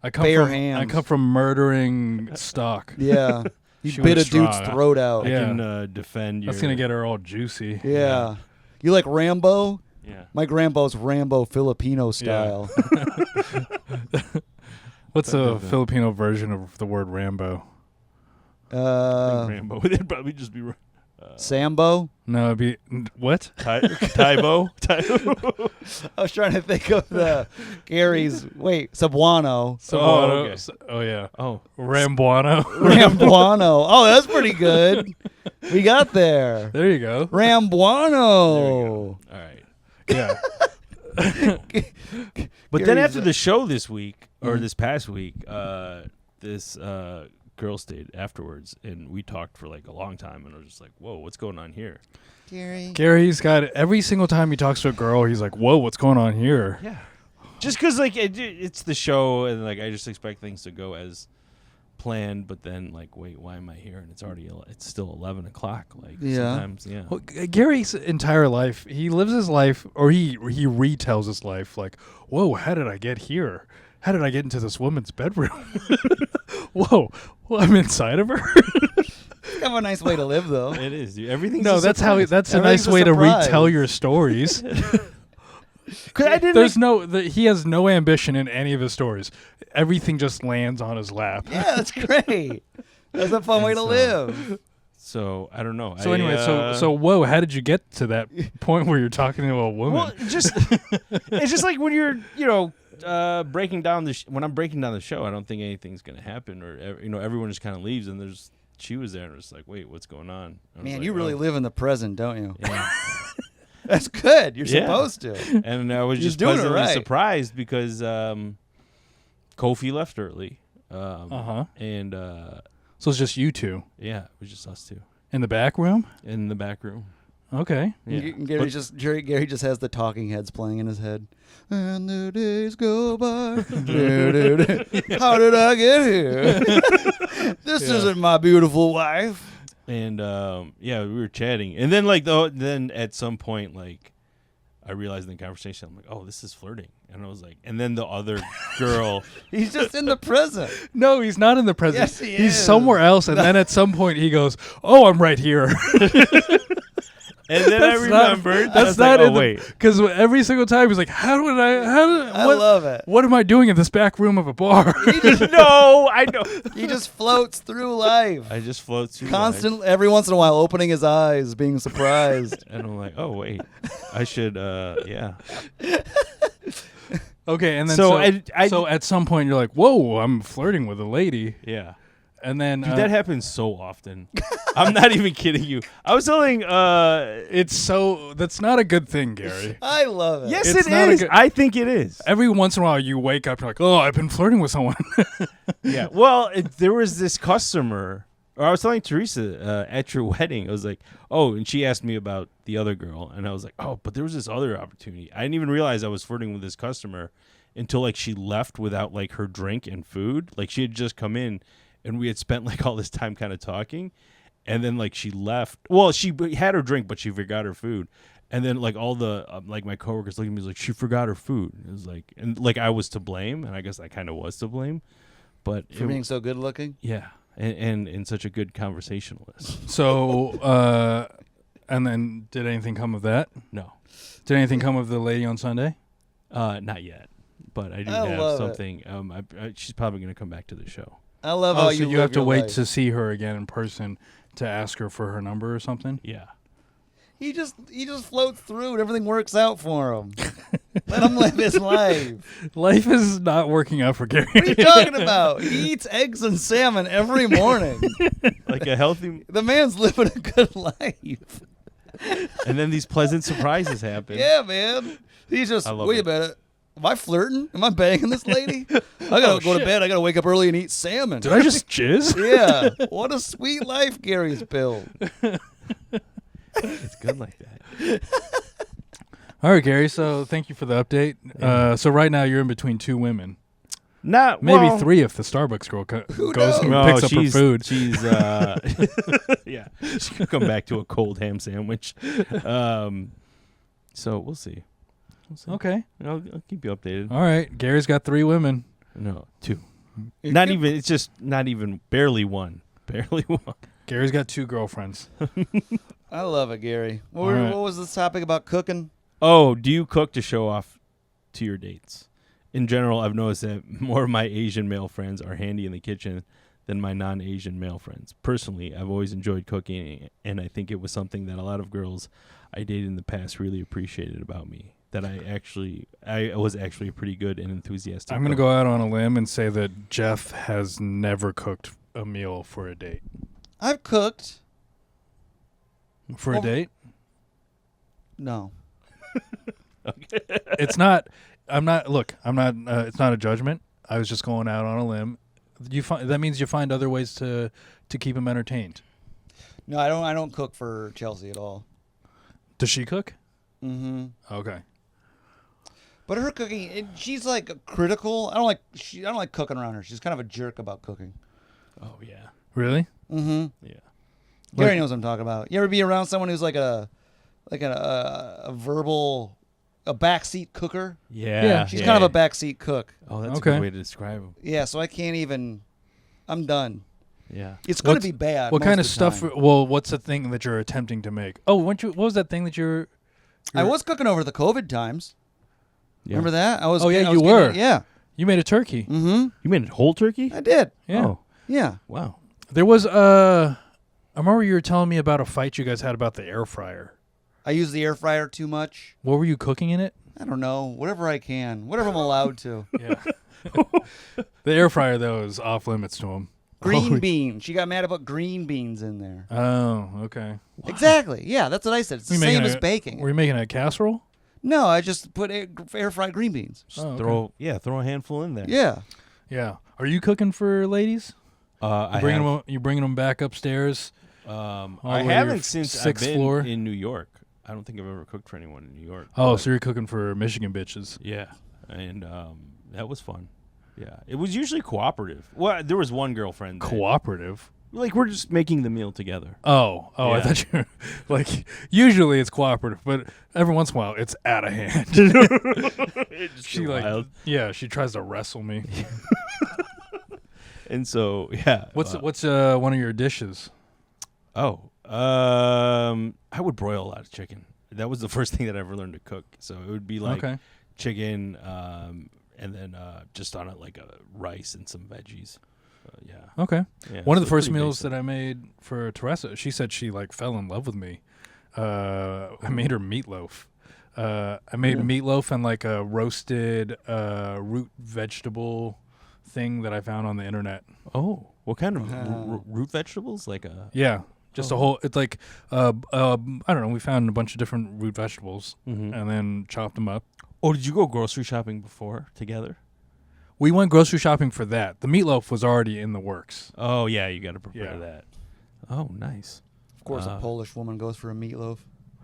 I come Bare from hands. I come from murdering stock. Yeah. You She bit a went dude's strong. throat out. I Yeah. can defend your. That's gonna get her all juicy. Yeah. You like Rambo? Yeah. My grandpa's Rambo Filipino style. What's a Filipino version of the word Rambo? Rambo. It'd probably just be Sambo? No, it'd be what? Tybo. I was trying to think of the Gary's. Wait, Cebuano. okay. Oh yeah. Oh. Rambuano. Rambuano. Oh, that's pretty good. We got there. There you go. Rambuano. All right. Yeah. But then after the show this week or this past week, this girl stayed afterwards, and we talked for like a long time, and I was just like, "Whoa, what's going on here?" Gary's got every single time he talks to a girl, he's like, "Whoa, what's going on here?" Yeah. Just because like it's the show, and like I just expect things to go as planned, but then like, wait, why am I here? And it's still 11 o'clock. Like sometimes, yeah. Well, Gary's entire life, he lives his life, or he retells his life like, "Whoa, how did I get here? How did I get into this woman's bedroom? Whoa, well, I'm inside of her." Kind of a nice way to live, though. It is. Dude. Everything's No, a that's how. surprise. That's a Everything's nice a way to surprise. retell your stories. He has no ambition in any of his stories. Everything just lands on his lap. Yeah, that's great. That's a fun way to live. So I don't know. So anyway, so whoa, how did you get to that point where you're talking to a woman? Well, it's just like when you're breaking down when I'm breaking down the show, I don't think anything's gonna happen, or everyone just kind of leaves, and she was there, and it's like, wait, what's going on? Man, you really live in the present, don't you? Yeah. That's good. You're Yeah. supposed to. And I was You're just doing it pleasantly right. surprised because Kofi left early. And So it's just you two yeah, it was just us two in the back room. in the back room. Okay. Yeah. Gary just has the Talking Heads playing in his head. And the days go by. How did I get here? This isn't my beautiful wife. And yeah, we were chatting, and then then at some point, like, I realized in the conversation, I'm like, oh, this is flirting, and I was like, and then the other girl, He's just in the present. No, he's not in the present. Yes, he He's is. somewhere else, and then at some point he goes, "Oh, I'm right here." and then I remembered That's not like, in oh, wait. because every single time he's like, "How did I what, love it. what am I doing in this back room of a bar?" No, I know. He just floats through life. I just float through life, Constantly, every once in a while, opening his eyes, being surprised. and I'm like, oh wait, I should, yeah. Okay, and then So so at some point you're like, "Whoa, I'm flirting with a lady," Yeah. and then Dude, that happens so often. I'm not even kidding you. I was telling that's not a good thing, Gary. I love it. yes, It's it not a is. good- I think it is. Every once in a while you wake up, you're like, "Oh, I've been flirting with someone." Yeah. Well, there was this customer, or I was telling Teresa at your wedding, I was like, oh, and she asked me about the other girl, and I was like, oh, but there was this other opportunity. I didn't even realize I was flirting with this customer until like she left without like her drink and food. Like she had just come in, and we had spent like all this time kind of talking, and then like she left. Well, she had her drink, but she forgot her food. And then like all the like my coworkers looked at me like she forgot her food. It was like, and like I was to blame, and I guess I kind of was to blame. But For being so good looking? Yeah, and such a good conversationalist. So, and then did anything come of that? No. Did anything come of the lady on Sunday? Not yet, but I do I have love something. She's probably going to come back to the show. I love Oh, how so you live have to your wait life. to see her again in person to ask her for her number or something? Yeah. He just floats through and everything works out for him. Let him live his life. Life is not working out for Garri. What are you talking about? He eats eggs and salmon every morning. Like a healthy. The man's living a good life. And then these pleasant surprises happen. Yeah, man. He's just, I love wait a it. minute. Am I flirting? Am I banging this lady? I gotta go to shit. bed. I gotta wake up early and eat salmon. Did I just jizz? Yeah. What a sweet life Gary's built. It's good like that. All right, Garri. So thank you for the update. Yeah. So right now you're in between two women, Not maybe well, three if the Starbucks girl goes and No, picks up her she's, food. She's yeah. She'll come back to a cold ham sandwich. So we'll see. Okay. I'll keep you updated. All right. Gary's got three women. No, two. Not even. It's just not even. Barely one. Barely one. Gary's got two girlfriends. I love it, Gary. What, All right. what was this topic about cooking? Oh, do you cook to show off to your dates? In general, I've noticed that more of my Asian male friends are handy in the kitchen than my non-Asian male friends. Personally, I've always enjoyed cooking, and I think it was something that a lot of girls I dated in the past really appreciated about me. That I was actually pretty good and enthusiastic. I'm going to go out on a limb and say that Jeff has never cooked a meal for a date. I've cooked. For a date? No. It's not. I'm not. Look, I'm not. It's not a judgment. I was just going out on a limb. That means you find other ways to keep him entertained. No, I don't cook for Chelsea at all. Does she cook? Mm-hmm. Okay. But her cooking, she's like critical. I don't like cooking around her. She's kind of a jerk about cooking. Oh yeah. Really? Mm-hmm. Yeah. Gary knows what I'm talking about. You ever be around someone who's like a verbal, a backseat cooker? Yeah. She's kind of a backseat cook. Oh, that's Okay. a good way to describe him. Yeah, so I can't even. I'm done. Yeah. It's going to What's- be bad. What most kind of the stuff? time. Well, what's the thing that you're attempting to make? Oh, what was that thing that you're? I was cooking over the COVID times. Yeah. Remember that? I was. Oh, yeah, I was you getting were. it- Yeah. You made a turkey. Mm-hmm. You made a whole turkey? I did. Yeah. Oh, Yeah. wow. There was I remember you were telling me about a fight you guys had about the air fryer. I use the air fryer too much. What were you cooking in it? I don't know. Whatever I can. Whatever I'm allowed to. Yeah. The air fryer though is off limits to him. Green beans. She got mad about green beans in there. Oh, okay. Exactly. Yeah, that's what I said. It's the Were you making same as a- baking. Were you making a casserole? No, I just put air fried green beans. Just Oh, okay. throw a handful in there. Yeah. Yeah. Are you cooking for ladies? You bringing them back upstairs? I the way to your haven't since I've sixth been floor? in New York. I don't think I've ever cooked for anyone in New York. Oh, But, so you're cooking for Michigan bitches? yeah, and that was fun. Yeah, it was usually cooperative. Well, there was one girlfriend. Cooperative. Like we're just making the meal together. Oh, I Yeah. thought you were like. Usually it's cooperative, but every once in a while it's out of hand. She like, yeah, she tries to wrestle me. and so yeah. What's one of your dishes? I would broil a lot of chicken. That was the first thing that I ever learned to cook. So it would be like Okay. chicken, and then just on it like a rice and some veggies. Yeah. Okay. Yeah, One of so the first pretty meals basic. that I made for Teresa, she said she like fell in love with me. I made her meatloaf. I made meatloaf and like a roasted root vegetable thing that I found on the internet. Oh, what kind of Wow. root vegetables? Like a Yeah, just a whole. It's like I don't know. We found a bunch of different root vegetables Mhm. and then chopped them up. Oh, did you go grocery shopping before together? We went grocery shopping for that. The meatloaf was already in the works. Oh yeah, you got to prepare Yeah. that. Oh, nice. Of course, a Polish woman goes for a meatloaf.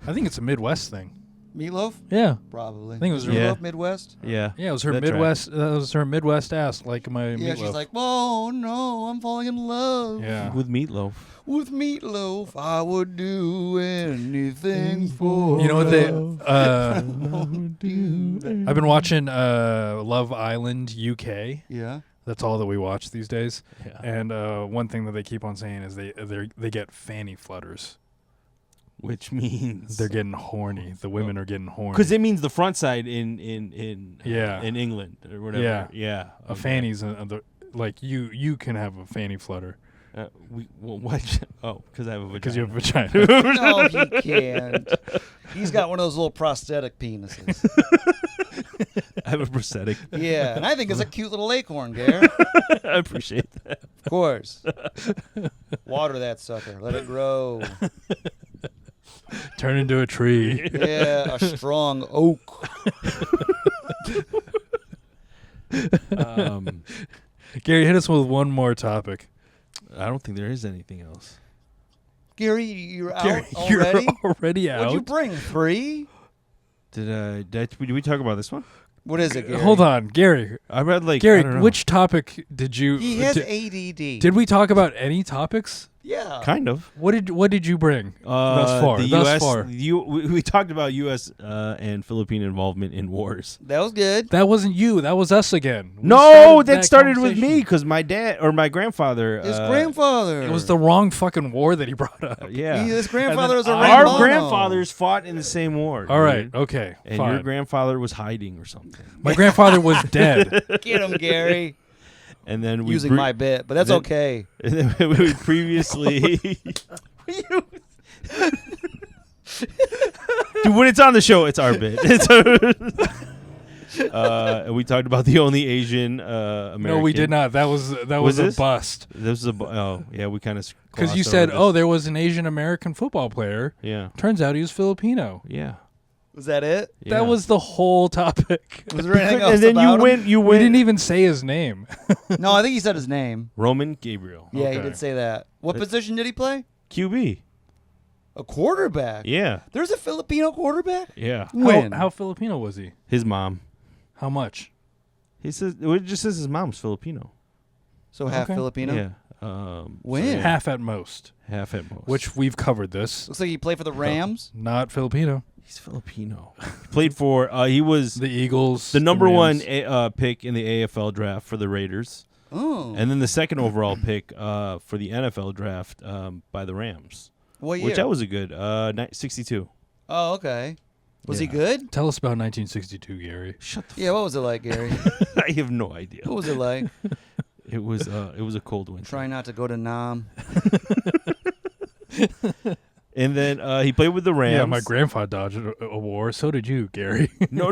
I think it's a Midwest thing. Meatloaf? Yeah. Probably. I think it was her. Yeah. Meatloaf Midwest? Yeah. Yeah, it was her That's right. Midwest. That was her Midwest ass, like my Yeah, Meatloaf. she's like, oh no, I'm falling in love. Yeah. With Meatloaf. With Meatloaf, I would do anything for You know what they? love. I've been watching Love Island UK. Yeah. That's all that we watch these days. Yeah. And one thing that they keep on saying is they get fanny flutters. Which means They're getting horny. The women are getting horny. because it means the front side in Yeah. in England or whatever. Yeah. Yeah. A fanny's like you can have a fanny flutter What? Oh, because I have a vagina. because you have a vagina. No, he can't. He's got one of those little prosthetic penises. I have a prosthetic. Yeah, and I think it's a cute little acorn, Garri. I appreciate that. Of course. Water that sucker. Let it grow. Turn into a tree. Yeah, a strong oak. Garri, hit us with one more topic. I don't think there is anything else. Garri, you're out Garri, already? you're already out. What'd you bring? 3? Did we talk about this one? What is it, Garri? Hold on, Garri. I read I don't know. Which topic did you? He has did, ADD. did we talk about any topics? Yeah. Kind of. What did you bring thus far? The Thus US, far, we talked about U.S. And Philippine involvement in wars. That was good. that wasn't you. That was us again. We No, started that started with conversation. me because my dad or my grandfather. His grandfather. It was the wrong fucking war that he brought up. Yeah. His grandfather was a Our Rambono. grandfathers fought in the same war. All right. dude. Okay. And fine. your grandfather was hiding or something. My grandfather was dead. Get him, Garri. And then we Using my bit, but that's then- okay. And then we previously. Dude, when it's on the show, it's our bit. And we talked about the only Asian American. No, we did not. That was Was a this? bust. This was yeah, we kind of Because you said, "Oh, there was an Asian American football player." yeah, Turns out he was Filipino. yeah, Was that it? yeah. That was the whole topic. Was there anything else And then about him? you We went. didn't even say his name. No, I think he said his name. Roman Gabriel, Yeah, he Okay. did say that. What position did he play? QB. A quarterback. Yeah, There's a Filipino quarterback? yeah. When? How Filipino was he? His mom. How much? He says it just says his mom's Filipino. So half Okay. Filipino? Yeah. When? so yeah, Half at most. half at most. Which we've covered this. Looks like he played for the Rams. Not Filipino. he's Filipino. He played for. He was The Eagles. the number Rams. one pick in the AFL draft for the Raiders, Oh. and then the second overall pick for the NFL draft by the Rams, What year? which that was a good 62. Oh, okay. Was he Yeah. good? Tell us about 1962, Garri. Shut the. Yeah, what was it like, Garri? I have no idea. What was it like? It was a cold winter. Trying not to go to Nam. And then he played with the Rams. Yeah, my grandfather dodged a war. So did you, Garri. No.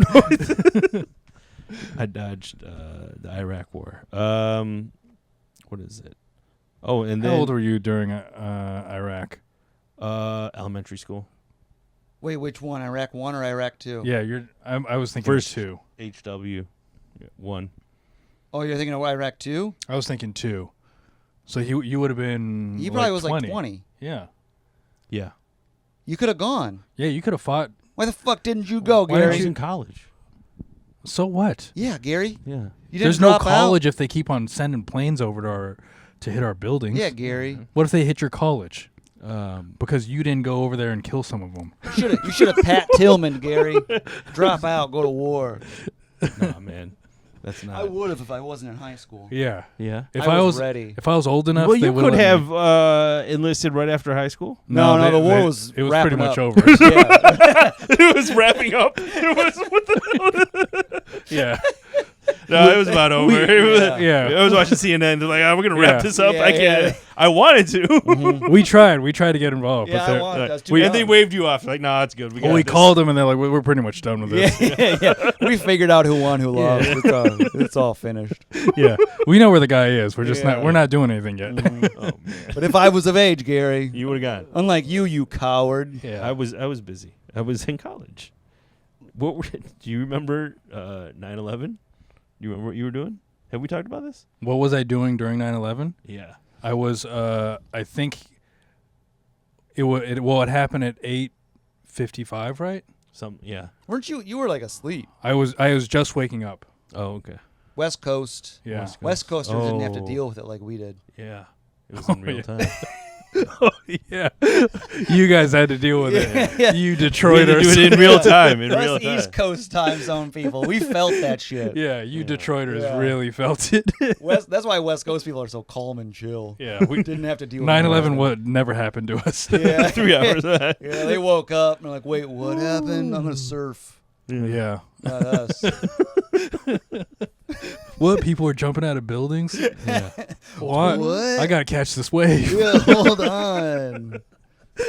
I dodged the Iraq War. What is it? Oh, and then How old were you during Iraq? elementary school. Wait, which one? Iraq 1 or Iraq 2? Yeah, I was thinking First. 2. HW 1. Oh, you're thinking of Iraq 2? I was thinking 2. So you would have been. He probably was 20. like 20. Yeah. Yeah. You could have gone. Yeah, you could have fought. Why the fuck didn't you go, Why I didn't was Garri? in college. So what? Yeah, Garri. Yeah. You didn't There's no drop college if they keep on sending planes over to hit our buildings. Out? Yeah, Garri. What if they hit your college? Um, Because you didn't go over there and kill some of them. You should have Pat Tillman, Garri. Drop out, go to war. nah, man. That's not. I would have if I wasn't in high school. Yeah. Yeah. If I I was was ready. If I was old enough, Well, they you would could let have me. enlisted right after high school. No, the war it was pretty wrapping much up. over. Yeah. It was wrapping up. It was. What the Yeah. No, it was about over. Yeah. I was watching CNN. They're like, we're gonna wrap Yeah. this up. Yeah, I can't. yeah. I wanted to. We tried to get involved. Yeah, but I they're- wanted- that's too and young. they waved you off. Like, nah, it's good. We got we this. called them and they're like, we're pretty much done with this. yeah. We figured out who won, who lost. It's all finished. Yeah. We know where the guy is. We're just Yeah. we're not doing anything yet. Oh man, But if I was of age, Garri, you would have gone. unlike you coward. Yeah. I was busy. I was in college. Do you remember 9/11? Do you remember what you were doing? Have we talked about this? What was I doing during 9/11? Yeah. I was I think it happened at 8:55, right? Yeah. Weren't you? You were like asleep. I was just waking up. Oh, okay. West Coast. Yeah. West Coasters didn't have to Oh. deal with it like we did. Yeah. It was in real yeah. time. Oh yeah, you guys had to deal with it. Yeah. You We had to Detroiters. do it in real time. In real Us time. East Coast time zone people, we felt that shit. Yeah, you Detroiters Yeah. really felt it. That's why West Coast people are so calm and chill. Yeah, We we didn't have to deal with 9/11 would never happen to us. Yeah. 3 hours. Yeah, they woke up and they're like, wait, what happened? I'm gonna surf. Yeah. Not us. What? People are jumping out of buildings? Yeah. What? What? I gotta catch this wave. Yeah, hold on.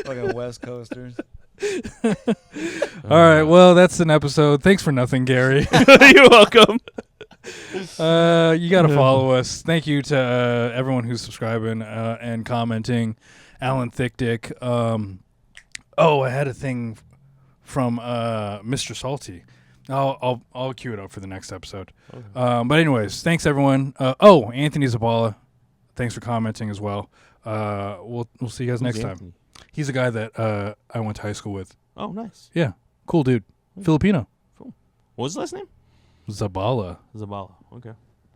Fucking West Coasters. All right. Well, that's an episode. Thanks for nothing, Garri. You're welcome. You got to follow us. Thank you to everyone who's subscribing and commenting. Alan Thickdick. I had a thing from Mr. Salty. I'll cue it up for the next episode. Okay. But anyways, thanks everyone. Anthony Zabala. Thanks for commenting as well. We'll see you guys next time. He's a guy that I went to high school with. Oh, nice. Yeah, cool dude. Filipino. What was his last name? Zabala. Zabala. Okay.